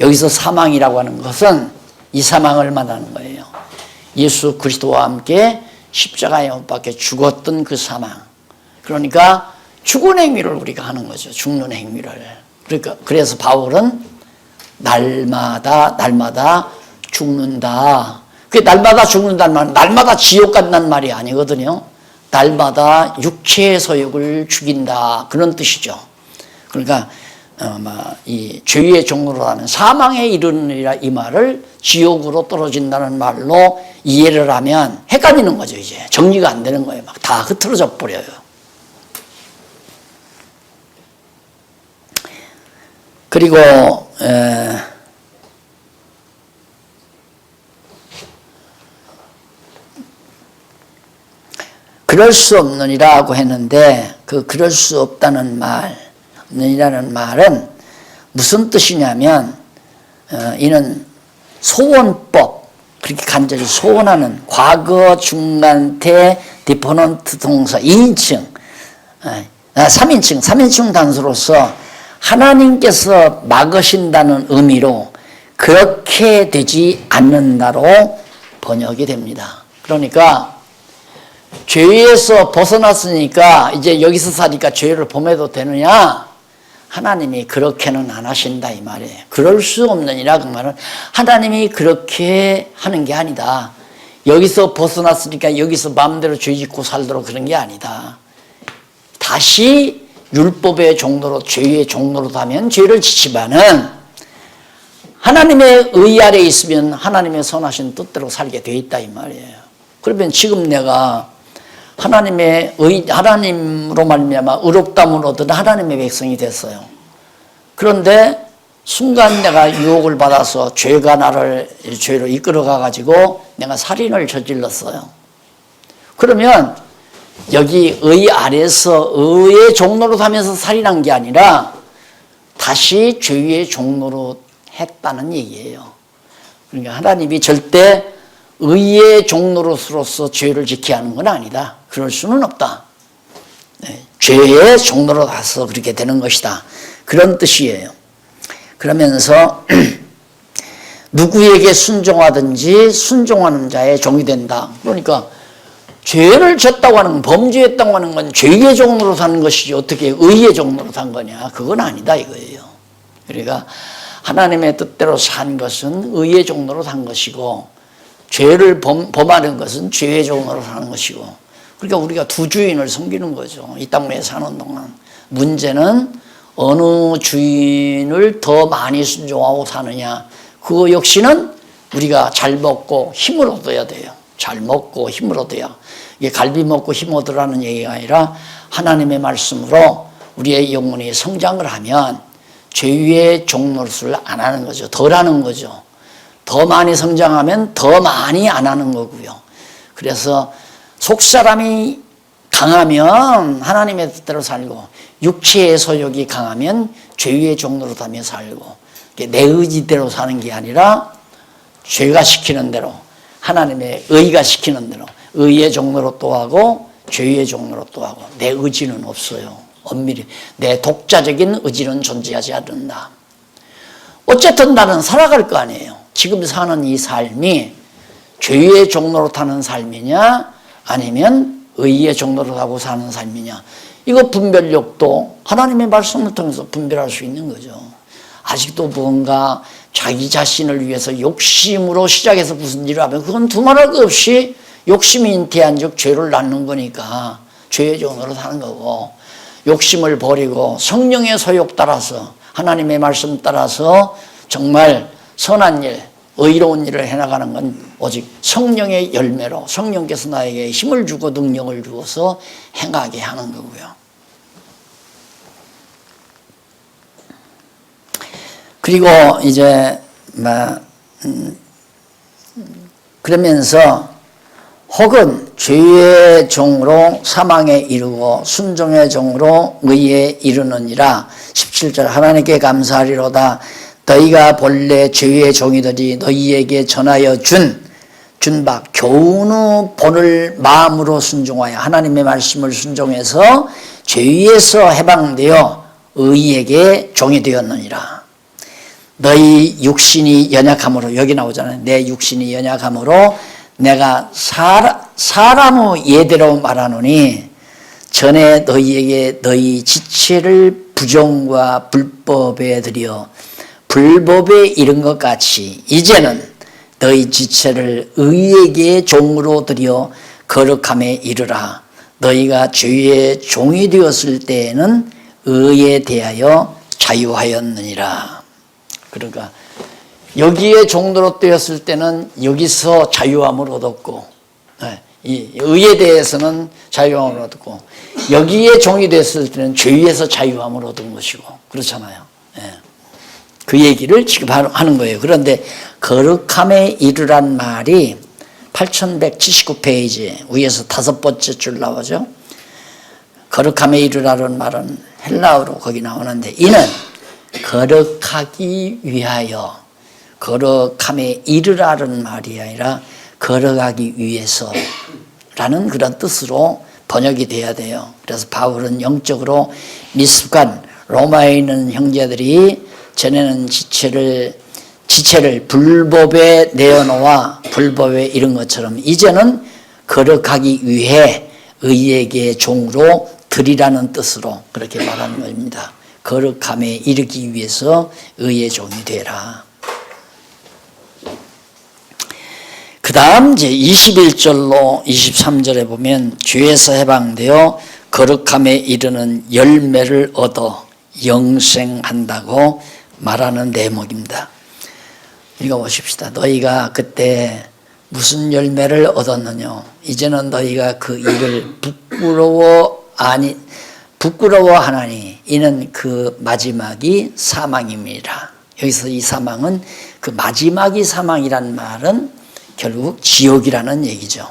여기서 사망이라고 하는 것은 이 사망을 말하는 거예요. 예수 그리스도와 함께 십자가에 못 박혀 죽었던 그 사망. 그러니까 죽은 행위를 우리가 하는 거죠. 죽는 행위를. 그러니까 그래서 바울은 날마다 죽는다. 그게 날마다 죽는다는 말은 날마다 지옥 간다는 말이 아니거든요. 날마다 육체의 소욕을 죽인다. 그런 뜻이죠. 그러니까 이 죄의 종으로 하는 사망에 이르느니라 이 말을 지옥으로 떨어진다는 말로 이해를 하면 헷갈리는 거죠. 이제 정리가 안 되는 거예요. 막 다 흐트러져 버려요. 그리고 그럴 수 없느니라고 했는데 그럴 수 없다는 이라는 말은 무슨 뜻이냐면 이는 소원법, 그렇게 간절히 소원하는 과거 중간태 디퍼넌트 동사 2인칭 3인칭 단수로서 하나님께서 막으신다는 의미로 그렇게 되지 않는다로 번역이 됩니다. 그러니까 죄에서 벗어났으니까 이제 여기서 사니까 죄를 범해도 되느냐? 하나님이 그렇게는 안 하신다 이 말이에요. 그럴 수 없느니라 그 말은 하나님이 그렇게 하는 게 아니다. 여기서 벗어났으니까 여기서 마음대로 죄 짓고 살도록 그런 게 아니다. 다시 율법의 종로로 죄의 종로로 가면 죄를 지지만은 하나님의 의 아래에 있으면 하나님의 선하신 뜻대로 살게 돼 있다 이 말이에요. 그러면 지금 내가 하나님으로 말미암아 의롭다함을 얻은 하나님의 백성이 됐어요. 그런데 순간 내가 유혹을 받아서 죄가 나를 죄로 이끌어가 가지고 내가 살인을 저질렀어요. 그러면 여기 의 아래서 의의 종로로 가면서 살인한 게 아니라 다시 죄의 종로로 했다는 얘기예요. 그러니까 하나님이 절대 의의 종로로서 죄를 지켜야 하는 건 아니다. 그럴 수는 없다. 죄의 종로로 가서 그렇게 되는 것이다. 그런 뜻이에요. 그러면서 누구에게 순종하든지 순종하는 자의 종이 된다. 그러니까 죄를 졌다고 하는 건, 범죄했다고 하는 건 죄의 종로로 사는 것이지 어떻게 의의 종로로 산 거냐. 그건 아니다 이거예요. 그러니까 하나님의 뜻대로 산 것은 의의 종로로 산 것이고 죄를 범하는 것은 죄의 종로로 사는 것이고, 그러니까 우리가 두 주인을 섬기는 거죠. 이 땅에 사는 동안. 문제는 어느 주인을 더 많이 순종하고 사느냐. 그거 역시는 우리가 잘 먹고 힘을 얻어야 돼요. 잘 먹고 힘을 얻어야. 이게 갈비 먹고 힘 얻으라는 얘기가 아니라 하나님의 말씀으로 우리의 영혼이 성장을 하면 죄의 종노릇을 안 하는 거죠. 덜 하는 거죠. 더 많이 성장하면 더 많이 안 하는 거고요. 그래서 속사람이 강하면 하나님의 뜻대로 살고 육체의 소욕이 강하면 죄의 종로로 다며 살고, 내 의지대로 사는 게 아니라 죄가 시키는 대로, 하나님의 의가 시키는 대로 의의 종로로 또 하고 죄의 종로로 또 하고, 내 의지는 없어요. 엄밀히 내 독자적인 의지는 존재하지 않는다. 어쨌든 나는 살아갈 거 아니에요. 지금 사는 이 삶이 죄의 종로로 타는 삶이냐 아니면 의의 종로로 타고 사는 삶이냐, 이거 분별력도 하나님의 말씀을 통해서 분별할 수 있는 거죠. 아직도 뭔가 자기 자신을 위해서 욕심으로 시작해서 무슨 일을 하면 그건 두말할 것 없이 욕심이 잉태한 즉 죄를 낳는 거니까 죄의 종로로 사는 거고, 욕심을 버리고 성령의 소욕 따라서 하나님의 말씀 따라서 정말 선한 일, 의로운 일을 해나가는 건 오직 성령의 열매로 성령께서 나에게 힘을 주고 능력을 주어서 행하게 하는 거고요. 그리고 이제 그러면서 혹은 죄의 종으로 사망에 이르고 순종의 종으로 의에 이르느니라. 17절 하나님께 감사하리로다. 너희가 본래 죄의 종이들이 너희에게 전하여 준 바 교훈의 본을 마음으로 순종하여 하나님의 말씀을 순종해서 죄에서 해방되어 의에게 종이 되었느니라. 너희 육신이 연약함으로, 여기 나오잖아요. 내 육신이 연약함으로 내가 사람의 예대로 말하노니 전에 너희에게 너희 지체를 부정과 불법에 들여 불법에 이른 것 같이 이제는 너희 지체를 의에게 종으로 들여 거룩함에 이르라. 너희가 죄의 종이 되었을 때에는 의에 대하여 자유하였느니라. 그러니까 여기에 종로로 되었을 때는 여기서 자유함을 얻었고, 이 의에 대해서는 자유함을 얻었고, 여기에 종이 됐을 때는 죄에서 자유함을 얻은 것이고, 그렇잖아요. 그 얘기를 지금 하는 거예요. 그런데 거룩함에 이르란 말이 8179페이지 위에서 5번째 줄 나오죠. 거룩함에 이르라는 말은 헬라어로 거기 나오는데, 이는 거룩하기 위하여, 거룩함에 이르라는 말이 아니라 거룩하기 위해서라는 그런 뜻으로 번역이 돼야 돼요. 그래서 바울은 영적으로 미숙한 로마에 있는 형제들이 전에는 지체를 불법에 내어놓아 불법에 이른 것처럼 이제는 거룩하기 위해 의에게 종으로 드리라는 뜻으로 그렇게 말하는 겁니다. 거룩함에 이르기 위해서 의의 종이 되라. 그 다음 이제 21절로 23절에 보면 죄에서 해방되어 거룩함에 이르는 열매를 얻어 영생한다고 말하는 대목입니다. 읽어보십시다. 너희가 그때 무슨 열매를 얻었느냐? 이제는 너희가 그 일을 부끄러워하나니 이는 그 마지막이 사망입니다. 여기서 이 사망은, 그 마지막이 사망이란 말은 결국 지옥이라는 얘기죠.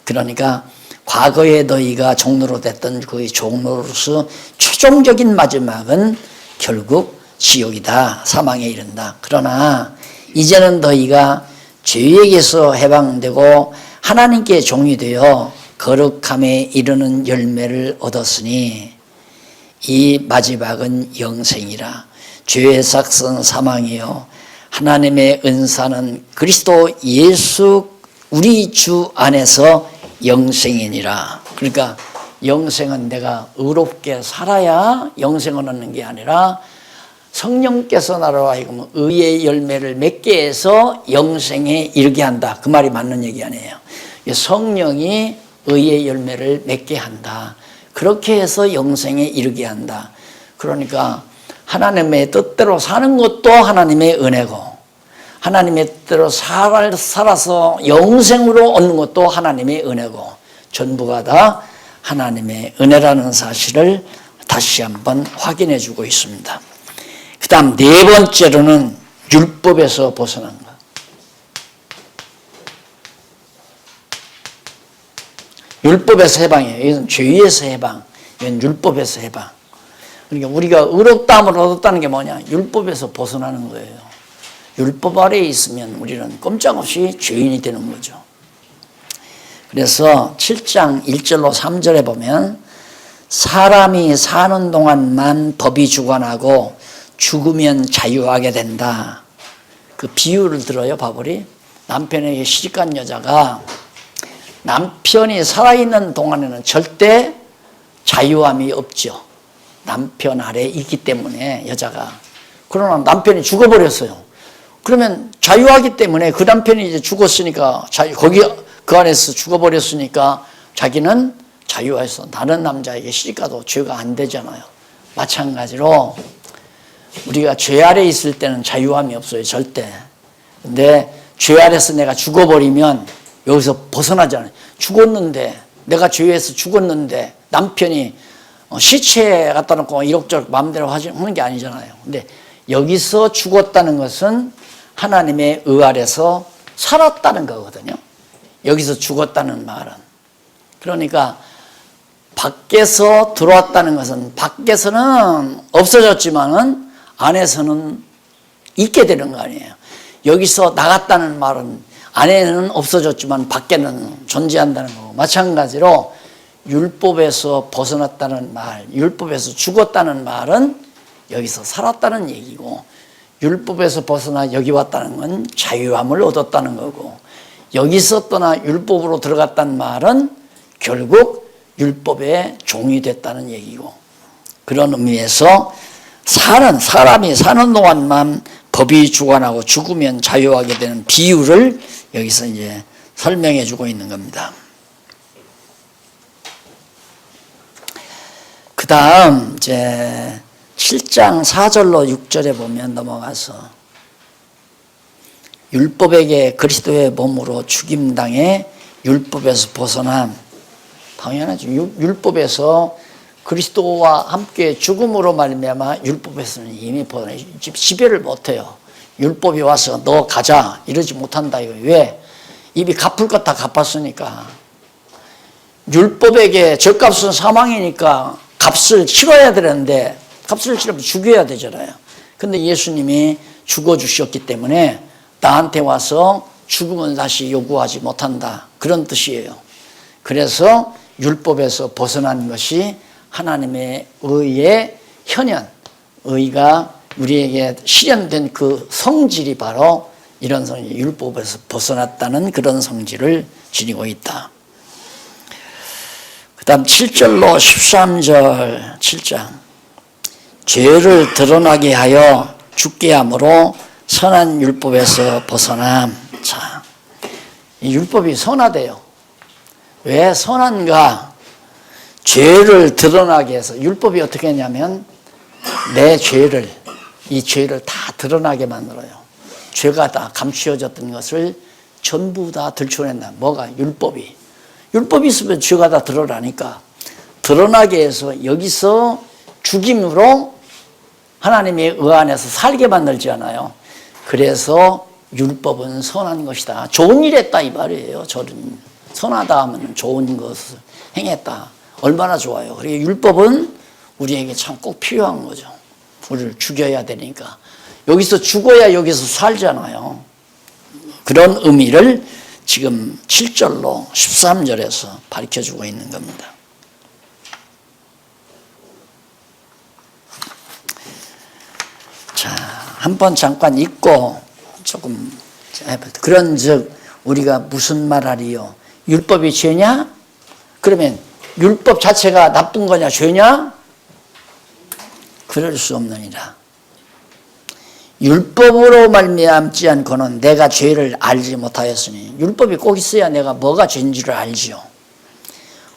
그러니까 과거에 너희가 종로로 됐던 그 종로로서 최종적인 마지막은 결국 지옥이다, 사망에 이른다. 그러나 이제는 너희가 죄에게서 해방되고 하나님께 종이 되어 거룩함에 이르는 열매를 얻었으니 이 마지막은 영생이라. 죄의 삭은 사망이요 하나님의 은사는 그리스도 예수 우리 주 안에서 영생이니라. 그러니까 영생은 내가 의롭게 살아야 영생을 얻는 게 아니라 성령께서 나로 하여금 의의 열매를 맺게 해서 영생에 이르게 한다. 그 말이 맞는 얘기 아니에요. 성령이 의의 열매를 맺게 한다. 그렇게 해서 영생에 이르게 한다. 그러니까 하나님의 뜻대로 사는 것도 하나님의 은혜고, 하나님의 뜻대로 살아서 영생으로 얻는 것도 하나님의 은혜고, 전부가 다 하나님의 은혜라는 사실을 다시 한번 확인해 주고 있습니다. 그 다음 네 번째로는 율법에서 벗어난 것. 율법에서 해방이에요. 이건 죄에서 해방, 이건 율법에서 해방. 그러니까 우리가 의롭다함을 얻었다는 게 뭐냐? 율법에서 벗어나는 거예요. 율법 아래에 있으면 우리는 꼼짝없이 죄인이 되는 거죠. 그래서 7장 1절로 3절에 보면 사람이 사는 동안만 법이 주관하고 죽으면 자유하게 된다. 그 비유를 들어요, 바울이. 남편에게 시집간 여자가 남편이 살아있는 동안에는 절대 자유함이 없죠. 남편 아래에 있기 때문에 여자가. 그러나 남편이 죽어버렸어요. 그러면 자유하기 때문에 그 남편이 이제 죽었으니까 거기 그 안에서 죽어버렸으니까 자기는 자유해서 다른 남자에게 시집가도 죄가 안 되잖아요. 마찬가지로 우리가 죄 아래 있을 때는 자유함이 없어요, 절대. 근데 죄 아래서 내가 죽어버리면 여기서 벗어나잖아요. 죽었는데, 내가 죄에서 죽었는데 남편이 시체 갖다 놓고 이럭저럭 마음대로 하는 게 아니잖아요. 근데 여기서 죽었다는 것은 하나님의 의 아래서 살았다는 거거든요. 여기서 죽었다는 말은. 그러니까 밖에서 들어왔다는 것은 밖에서는 없어졌지만은 안에서는 있게 되는 거 아니에요. 여기서 나갔다는 말은 안에는 없어졌지만 밖에는 존재한다는 거고, 마찬가지로 율법에서 벗어났다는 말, 율법에서 죽었다는 말은 여기서 살았다는 얘기고, 율법에서 벗어나 여기 왔다는 건 자유함을 얻었다는 거고, 여기서 떠나 율법으로 들어갔다는 말은 결국 율법의 종이 됐다는 얘기고, 그런 의미에서 사람이 사는 동안만 법이 주관하고 죽으면 자유하게 되는 비유를 여기서 이제 설명해 주고 있는 겁니다. 그 다음 이제 7장 4절로 6절에 보면 넘어가서 율법에게 그리스도의 몸으로 죽임당해 율법에서 벗어남. 당연하죠. 율법에서 그리스도와 함께 죽음으로 말미암아 율법에서는 이미 지배를 못해요. 율법이 와서 너 가자 이러지 못한다. 이거 왜? 이미 갚을 것 다 갚았으니까. 율법에게 죗값은 사망이니까 값을 치러야 되는데 값을 치르면 죽여야 되잖아요. 근데 예수님이 죽어주셨기 때문에 나한테 와서 죽음은 다시 요구하지 못한다. 그런 뜻이에요. 그래서 율법에서 벗어난 것이 하나님의 의의 현현, 의가 우리에게 실현된 그 성질이 바로 이런 성질, 율법에서 벗어났다는 그런 성질을 지니고 있다. 그 다음 7절로 13절 7장. 죄를 드러나게 하여 죽게 함으로 선한 율법에서 벗어남. 자, 이 율법이 선하대요. 왜 선한가? 죄를 드러나게 해서. 율법이 어떻게 했냐면 내 죄를, 이 죄를 다 드러나게 만들어요. 죄가 다 감추어졌던 것을 전부 다 들춰낸다. 뭐가? 율법이. 율법이 있으면 죄가 다 드러나니까 드러나게 해서 여기서 죽임으로 하나님의 의 안에서 살게 만들지 않아요. 그래서 율법은 선한 것이다. 좋은 일 했다 이 말이에요. 저는 선하다 하면 좋은 것을 행했다. 얼마나 좋아요. 그리고 율법은 우리에게 참 꼭 필요한 거죠. 우리를 죽여야 되니까. 여기서 죽어야 여기서 살잖아요. 그런 의미를 지금 7절로 13절에서 가르쳐주고 있는 겁니다. 자, 한번 잠깐 읽고 조금 그런즉 우리가 무슨 말하리요? 율법이 죄냐? 그러면 율법 자체가 나쁜 거냐? 죄냐? 그럴 수 없느니라. 율법으로 말미암지 않고는 내가 죄를 알지 못하였으니. 율법이 꼭 있어야 내가 뭐가 죄인지를 알지요.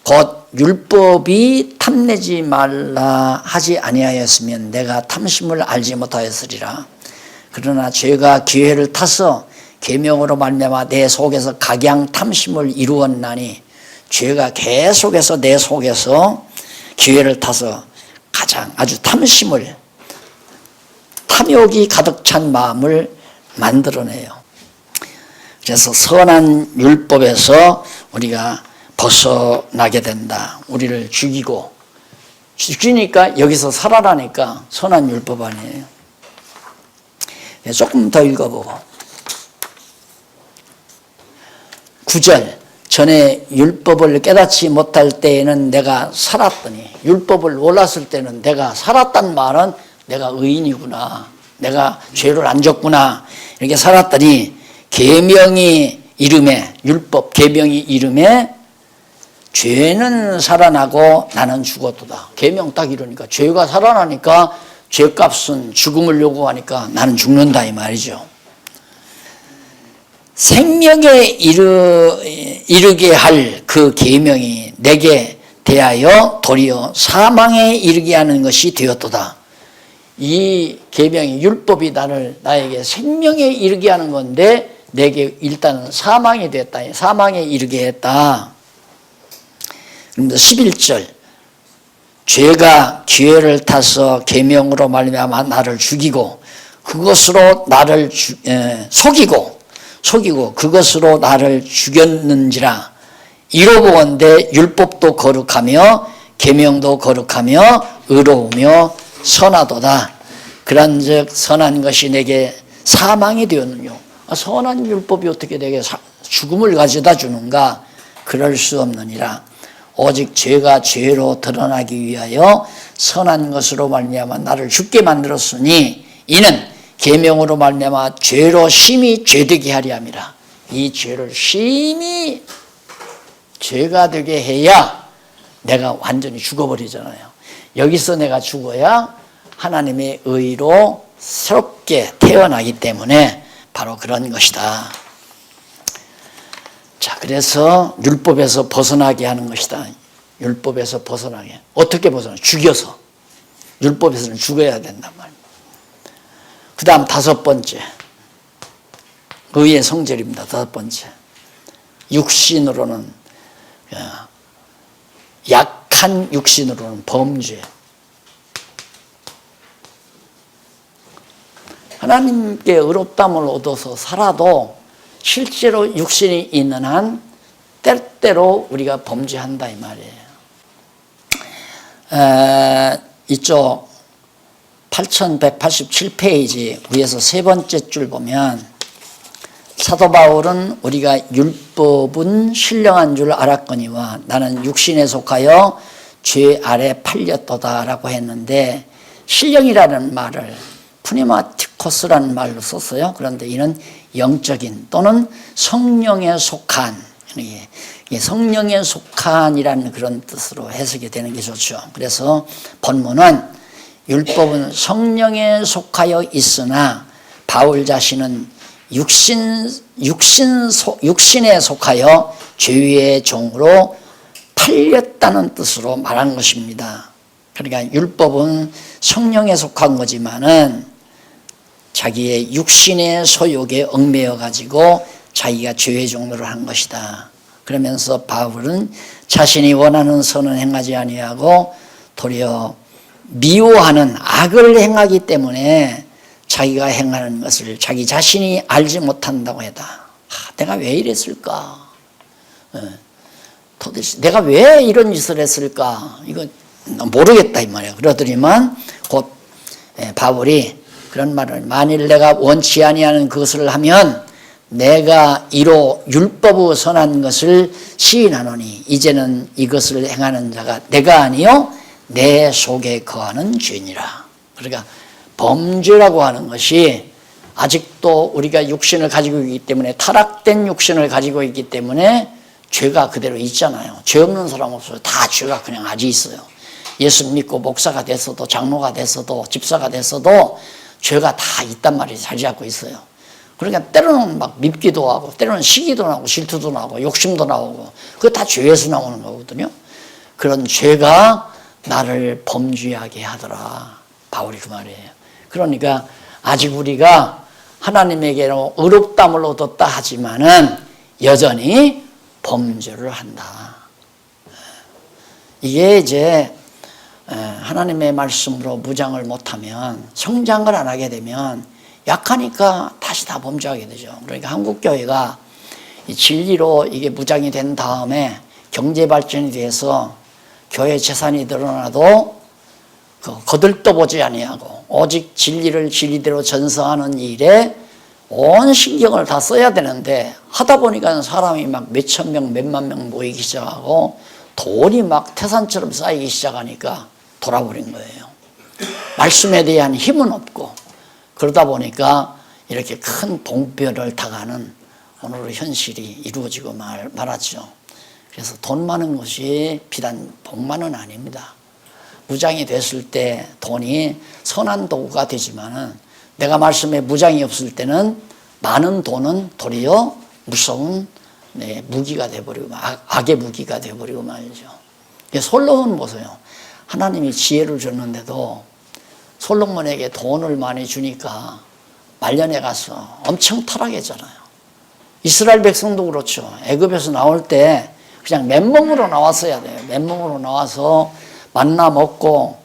곧 율법이 탐내지 말라 하지 아니하였으면 내가 탐심을 알지 못하였으리라. 그러나 죄가 기회를 타서 계명으로 말미암아 내 속에서 각양 탐심을 이루었나니, 죄가 계속해서 내 속에서 기회를 타서 가장 아주 탐심을, 탐욕이 가득 찬 마음을 만들어내요. 그래서 선한 율법에서 우리가 벗어나게 된다. 우리를 죽이니까 여기서 살아라니까 선한 율법 아니에요. 조금 더 읽어보고 9절. 전에 율법을 깨닫지 못할 때에는 내가 살았더니, 율법을 몰랐을 때는 내가 살았단 말은 내가 의인이구나, 내가 죄를 안 졌구나, 이렇게 살았더니 계명이 이름에, 율법 계명이 이름에 죄는 살아나고 나는 죽었도다. 계명 딱 이러니까 죄가 살아나니까 죄값은 죽음을 요구하니까 나는 죽는다 이 말이죠. 생명에 이르게 할 그 계명이 내게 대하여 도리어 사망에 이르게 하는 것이 되었도다. 이 계명이, 율법이 나에게 생명에 이르게 하는 건데 내게 일단은 사망이 됐다. 사망에 이르게 했다. 그런데 11절. 죄가 기회를 타서 계명으로 말미암아 나를 죽이고 그것으로 나를 속이고 그것으로 나를 죽였는지라. 이로 보건대 율법도 거룩하며 계명도 거룩하며 의로우며 선하도다. 그런즉 선한 것이 내게 사망이 되었느뇨. 선한 율법이 어떻게 내게 죽음을 가져다 주는가? 그럴 수 없느니라. 오직 죄가 죄로 드러나기 위하여 선한 것으로 말미암아 나를 죽게 만들었으니 이는 계명으로 말미암아 죄로 심히 죄되게 하려 함이라. 이 죄를 심히 죄가 되게 해야 내가 완전히 죽어버리잖아요. 여기서 내가 죽어야 하나님의 의로 새롭게 태어나기 때문에 바로 그런 것이다. 자, 그래서 율법에서 벗어나게 하는 것이다. 율법에서 벗어나게. 어떻게 벗어나? 죽여서. 율법에서는 죽어야 된단 말이에요. 그 다음 5번째. 의의 성질입니다. 5번째. 육신으로는, 약한 육신으로는 범죄. 하나님께 의롭다함을 얻어서 살아도 실제로 육신이 있는 한 때때로 우리가 범죄한다 이 말이에요. 이쪽 8187페이지 위에서 세 번째 줄 보면 사도 바울은 우리가 율법은 신령한 줄 알았거니와 나는 육신에 속하여 죄 아래 팔렸도다라고 했는데 신령이라는 말을 푸니마티코스라는 말로 썼어요. 그런데 이는 영적인 또는 성령에 속한, 성령에 속한이라는 그런 뜻으로 해석이 되는 게 좋죠. 그래서 본문은 율법은 성령에 속하여 있으나 바울 자신은 육신에 속하여 죄의 종으로 팔렸다는 뜻으로 말한 것입니다. 그러니까 율법은 성령에 속한 거지만은 자기의 육신의 소욕에 얽매여 가지고 자기가 죄의 종로를 한 것이다. 그러면서 바울은 자신이 원하는 선은 행하지 아니하고 도리어 미워하는 악을 행하기 때문에 자기가 행하는 것을 자기 자신이 알지 못한다고 했다. 내가 왜 이랬을까? 도대체 내가 왜 이런 짓을 했을까? 이거 모르겠다 이 말이야. 그러더니만 곧 바울이 그런 말을 만일 내가 원치 아니하는 그것을 하면 내가 이로 율법의 선한 것을 시인하노니 이제는 이것을 행하는 자가 내가 아니요 내 속에 거하는 죄니라. 그러니까 범죄라고 하는 것이 아직도 우리가 육신을 가지고 있기 때문에 타락된 육신을 가지고 있기 때문에 죄가 그대로 있잖아요. 죄 없는 사람 없어요. 다 죄가 그냥 아직 있어요. 예수 믿고 목사가 됐어도 장로가 됐어도 집사가 됐어도 죄가 다 있단 말이에요. 자리 잡고 있어요. 그러니까 때로는 막 밉기도 하고 때로는 시기도 나고 질투도 나고 욕심도 나오고 그거 다 죄에서 나오는 거거든요. 그런 죄가 나를 범죄하게 하더라. 바울이 그 말이에요. 그러니까 아직 우리가 하나님에게로 의롭다함을 얻었다 하지만은 여전히 범죄를 한다. 이게 이제 하나님의 말씀으로 무장을 못하면 성장을 안 하게 되면 약하니까 다시 다 범죄하게 되죠. 그러니까 한국교회가 진리로 이게 무장이 된 다음에 경제 발전이 돼서 교회 재산이 늘어나도 거들떠보지 아니하고 오직 진리를 진리대로 전서하는 일에 온 신경을 다 써야 되는데 하다 보니까 사람이 막 몇천 명, 몇만 명 모이기 시작하고 돈이 막 태산처럼 쌓이기 시작하니까 돌아버린 거예요. 말씀에 대한 힘은 없고 그러다 보니까 이렇게 큰 봉변을 당하는 오늘의 현실이 이루어지고 말았죠. 그래서 돈 많은 것이 비단 복만은 아닙니다. 무장이 됐을 때 돈이 선한 도구가 되지만은 내가 말씀에 무장이 없을 때는 많은 돈은 도리어 무서운 무기가 되어버리고 악의 무기가 되어버리고 말이죠. 솔로몬 보세요. 하나님이 지혜를 줬는데도 솔로몬에게 돈을 많이 주니까 말년에 가서 엄청 타락했잖아요. 이스라엘 백성도 그렇죠. 애굽에서 나올 때 그냥 맨몸으로 나왔어야 돼요. 맨몸으로 나와서 만나 먹고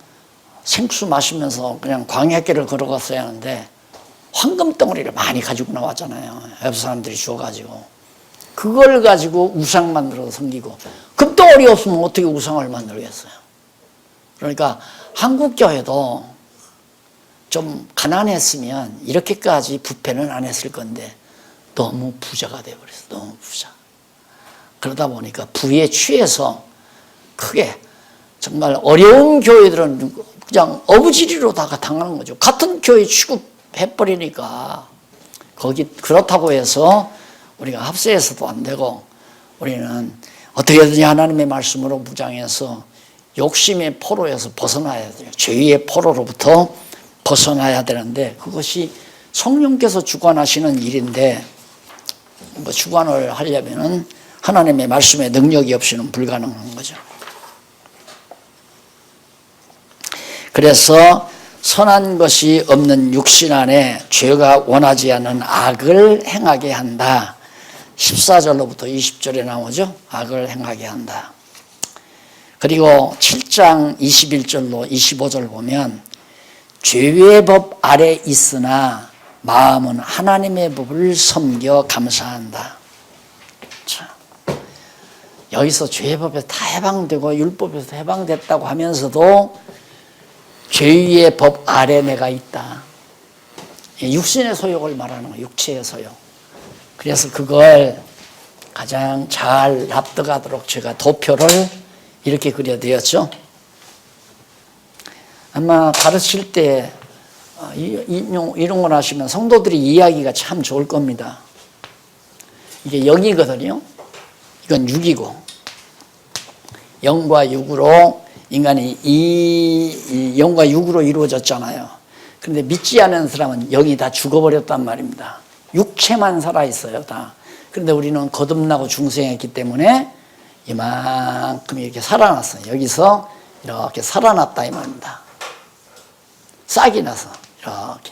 생수 마시면서 그냥 광야길을 걸어갔어야 하는데 황금 덩어리를 많이 가지고 나왔잖아요. 애굽 사람들이 주워가지고 그걸 가지고 우상 만들어서 섬기고 금덩어리 없으면 어떻게 우상을 만들겠어요. 그러니까 한국교회도 좀 가난했으면 이렇게까지 부패는 안 했을 건데 너무 부자가 돼버렸어. 너무 부자. 그러다 보니까 부에 취해서 크게 정말 어려운 교회들은 그냥 어부지리로 다 당하는 거죠. 같은 교회 취급해버리니까 거기 그렇다고 해서 우리가 합세해서도 안 되고 우리는 어떻게든지 하나님의 말씀으로 무장해서 욕심의 포로에서 벗어나야 돼요. 죄의 포로로부터 벗어나야 되는데 그것이 성령께서 주관하시는 일인데 뭐 주관을 하려면은 하나님의 말씀의 능력이 없이는 불가능한 거죠. 그래서 선한 것이 없는 육신 안에 죄가 원하지 않는 악을 행하게 한다. 14절로부터 20절에 나오죠. 악을 행하게 한다. 그리고 7장 21절로 25절 보면 죄의 법 아래 있으나 마음은 하나님의 법을 섬겨 감사한다. 자, 여기서 죄법에서 다 해방되고 율법에서 해방됐다고 하면서도 죄의 법 아래 내가 있다. 육신의 소욕을 말하는 거예요. 육체의 소욕. 그래서 그걸 가장 잘 납득하도록 제가 도표를 이렇게 그려드렸죠. 아마 가르칠 때 이런 걸 하시면 성도들이 이해하기가 참 좋을 겁니다. 이게 영이거든요. 이건 육이고 영과 육으로 인간이 이 영과 육으로 이루어졌잖아요. 그런데 믿지 않은 사람은 영이 다 죽어버렸단 말입니다. 육체만 살아있어요, 다. 그런데 우리는 거듭나고 중생했기 때문에 이만큼 이렇게 살아났어요. 여기서 이렇게 살아났다 이 말입니다. 싹이 나서 이렇게.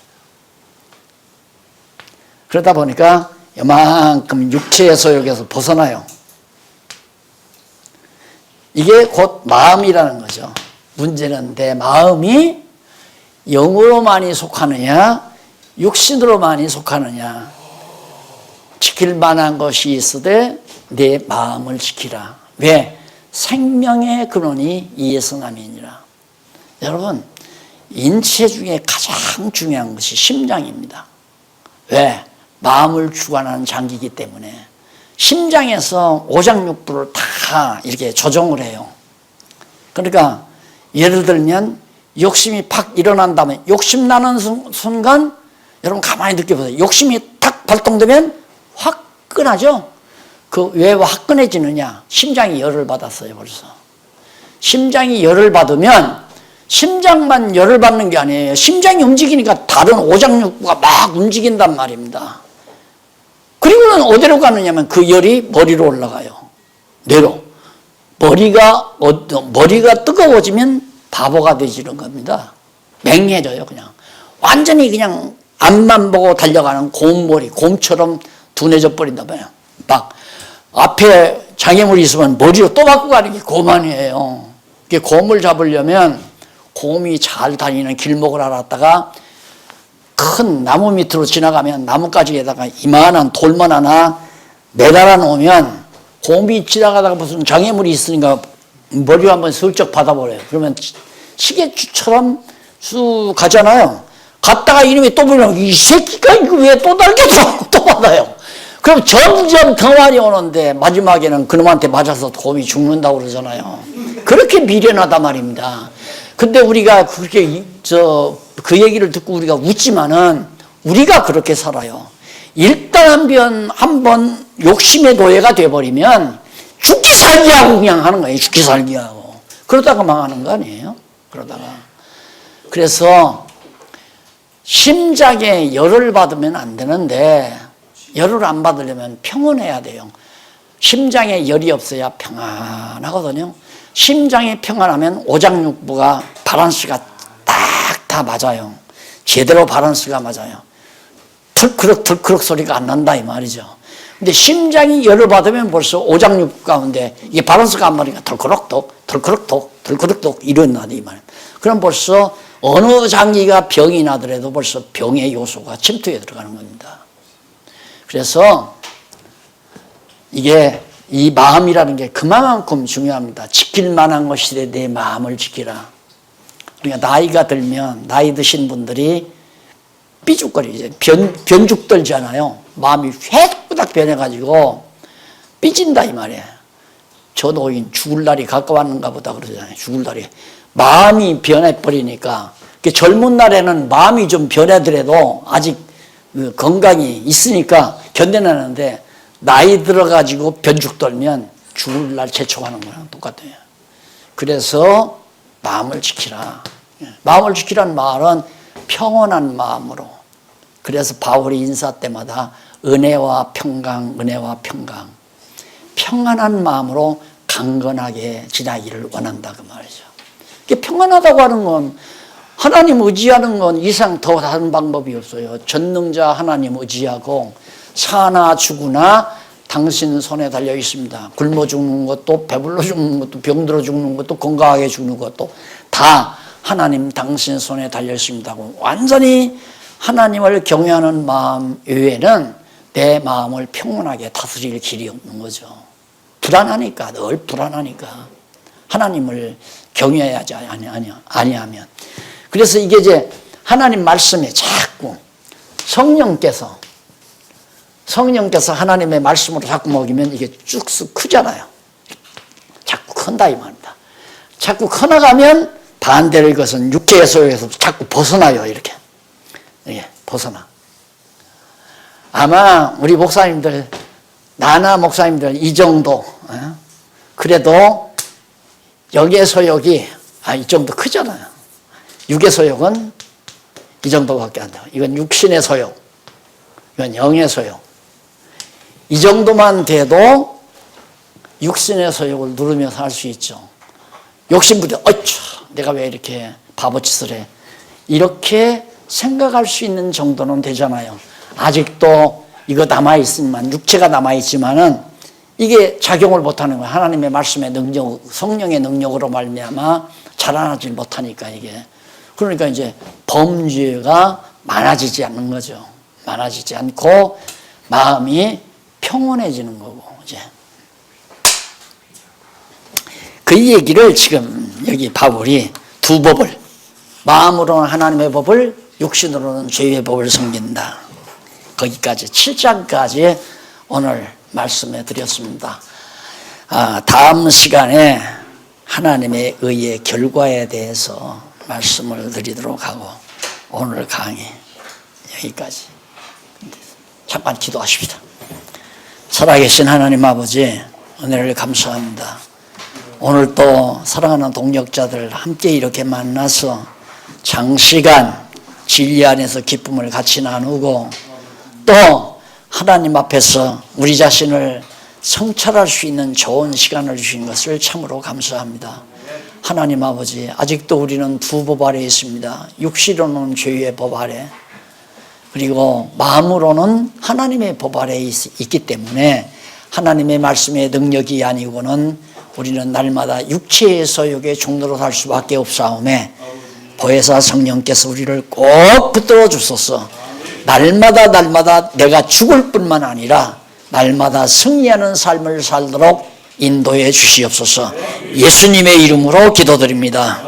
그러다 보니까 이만큼 육체의 소욕에서 벗어나요. 이게 곧 마음이라는 거죠. 문제는 내 마음이 영으로만이 속하느냐 육신으로만이 속하느냐. 지킬 만한 것이 있으되 내 마음을 지키라. 왜? 생명의 근원이 이에서 남이니라. 여러분, 인체 중에 가장 중요한 것이 심장입니다. 왜? 마음을 주관하는 장기이기 때문에 심장에서 오장육부를 다 이렇게 조정을 해요. 그러니까 예를 들면 욕심이 팍 일어난다면 욕심 나는 순간 여러분 가만히 느껴보세요. 욕심이 탁 발동되면 화끈하죠? 그 왜 화끈해지느냐? 심장이 열을 받았어요, 벌써. 심장이 열을 받으면 심장만 열을 받는 게 아니에요. 심장이 움직이니까 다른 오장육부가 막 움직인단 말입니다. 그리고는 어디로 가느냐면 그 열이 머리로 올라가요. 뇌로. 머리가 뜨거워지면 바보가 되지는 겁니다. 맹해져요, 그냥. 완전히 그냥 앞만 보고 달려가는 곰머리, 곰처럼 둔해져 버린단 말이에요. 막 앞에 장애물이 있으면 머리로 또 갖고 가는 게 곰아니에요. 이게 곰을 잡으려면 곰이 잘 다니는 길목을 알았다가 큰 나무 밑으로 지나가면 나뭇가지에다가 이만한 돌만 하나 매달아 놓으면 곰이 지나가다가 무슨 장애물이 있으니까 머리를 한번 슬쩍 받아버려요. 그러면 시계추처럼 쑥 가잖아요. 갔다가 이놈이 또 보면 이 새끼가 이거 왜 또 달겨들어 또 받아요. 그럼 점점 더 많이 오는데 마지막에는 그놈한테 맞아서 곰이 죽는다고 그러잖아요. 그렇게 미련하단 말입니다. 근데 우리가 그렇게 그 얘기를 듣고 우리가 웃지만은 우리가 그렇게 살아요. 일단 한번 욕심의 노예가 돼버리면 죽기 살기 하고 그냥 하는 거예요. 죽기 살기 하고. 그러다가 망하는 거 아니에요? 그러다가. 그래서 심장에 열을 받으면 안 되는데 열을 안 받으려면 평온해야 돼요. 심장에 열이 없어야 평안하거든요. 심장이 평안하면 오장육부가 밸런스가 딱 다 맞아요. 제대로 밸런스가 맞아요. 털크럭 소리가 안 난다 이 말이죠. 근데 심장이 열을 받으면 벌써 오장육부 가운데 이게 밸런스가 안 맞으니까 털크럭톡 이런다니 이 말이에요. 그럼 벌써 어느 장기가 병이 나더라도 벌써 병의 요소가 침투해 들어가는 겁니다. 그래서 이게 이 마음이라는 게 그만큼 중요합니다. 지킬 만한 것이래 내 마음을 지키라. 그러니까 나이가 들면 나이 드신 분들이 삐죽거리죠. 변죽들잖아요. 마음이 회딱 변해가지고 삐진다 이 말이에요. 저 노인 죽을 날이 가까웠는가 보다 그러잖아요. 죽을 날이. 마음이 변해버리니까 젊은 날에는 마음이 좀 변하더라도 아직 건강이 있으니까 견뎌내는데 나이 들어가지고 변죽 떨면 죽을 날 재촉하는 거랑 똑같아요. 그래서 마음을 지키라. 마음을 지키라는 말은 평온한 마음으로. 그래서 바울이 인사 때마다 은혜와 평강, 은혜와 평강. 평안한 마음으로 강건하게 지나기를 원한다 그 말이죠. 이게 평안하다고 하는 건 하나님 의지하는 건 이상 더 다른 방법이 없어요. 전능자 하나님 의지하고 사나 죽으나 당신 손에 달려 있습니다. 굶어 죽는 것도 배불러 죽는 것도 병들어 죽는 것도 건강하게 죽는 것도 다 하나님 당신 손에 달려 있습니다. 완전히 하나님을 경외하는 마음 외에는 내 마음을 평온하게 다스릴 길이 없는 거죠. 불안하니까, 늘 불안하니까. 하나님을 경외하지 아니하면. 그래서 이게 이제 하나님 말씀에 자꾸 성령께서 하나님의 말씀으로 자꾸 먹이면 이게 쭉쑥 크잖아요. 자꾸 큰다 이 말입니다. 자꾸 커나가면 반대로 이것은 육체의 소욕에서 자꾸 벗어나요. 이렇게 벗어나. 아마 우리 목사님들, 나나 목사님들 이 정도 그래도 영의 소욕이 이 정도 크잖아요. 육의 소욕은 이 정도밖에 안 돼요. 이건 육신의 소욕, 이건 영의 소욕. 이 정도만 돼도 육신의 소욕을 누르면서 할 수 있죠. 욕심부터 내가 왜 이렇게 바보짓을 해, 이렇게 생각할 수 있는 정도는 되잖아요. 아직도 이거 남아있지만, 육체가 남아있지만은 이게 작용을 못하는 거예요. 하나님의 말씀의 능력, 성령의 능력으로 말미암아 자라나질 못하니까 이게. 그러니까 이제 범죄가 많아지지 않는 거죠. 많아지지 않고 마음이 평온해지는 거고, 이제. 그 얘기를 지금 여기 바울이 두 법을, 마음으로는 하나님의 법을, 육신으로는 죄의 법을 섬긴다. 거기까지 7장까지 오늘 말씀해 드렸습니다. 다음 시간에 하나님의 의의 결과에 대해서 말씀을 드리도록 하고, 오늘 강의 여기까지. 잠깐 기도하십시다. 살아계신 하나님 아버지, 은혜를 감사합니다. 오늘 또 사랑하는 동역자들 함께 이렇게 만나서 장시간 진리 안에서 기쁨을 같이 나누고, 또 하나님 앞에서 우리 자신을 성찰할 수 있는 좋은 시간을 주신 것을 참으로 감사합니다. 하나님 아버지, 아직도 우리는 두 법 아래 있습니다. 육시로는 죄의 법 아래, 그리고 마음으로는 하나님의 법 아래 있기 때문에 하나님의 말씀의 능력이 아니고는 우리는 날마다 육체의 소욕에 종로로 살 수밖에 없사오매, 보혜사 성령께서 우리를 꼭 붙들어 주소서. 날마다 내가 죽을 뿐만 아니라 날마다 승리하는 삶을 살도록 인도해 주시옵소서. 예수님의 이름으로 기도드립니다.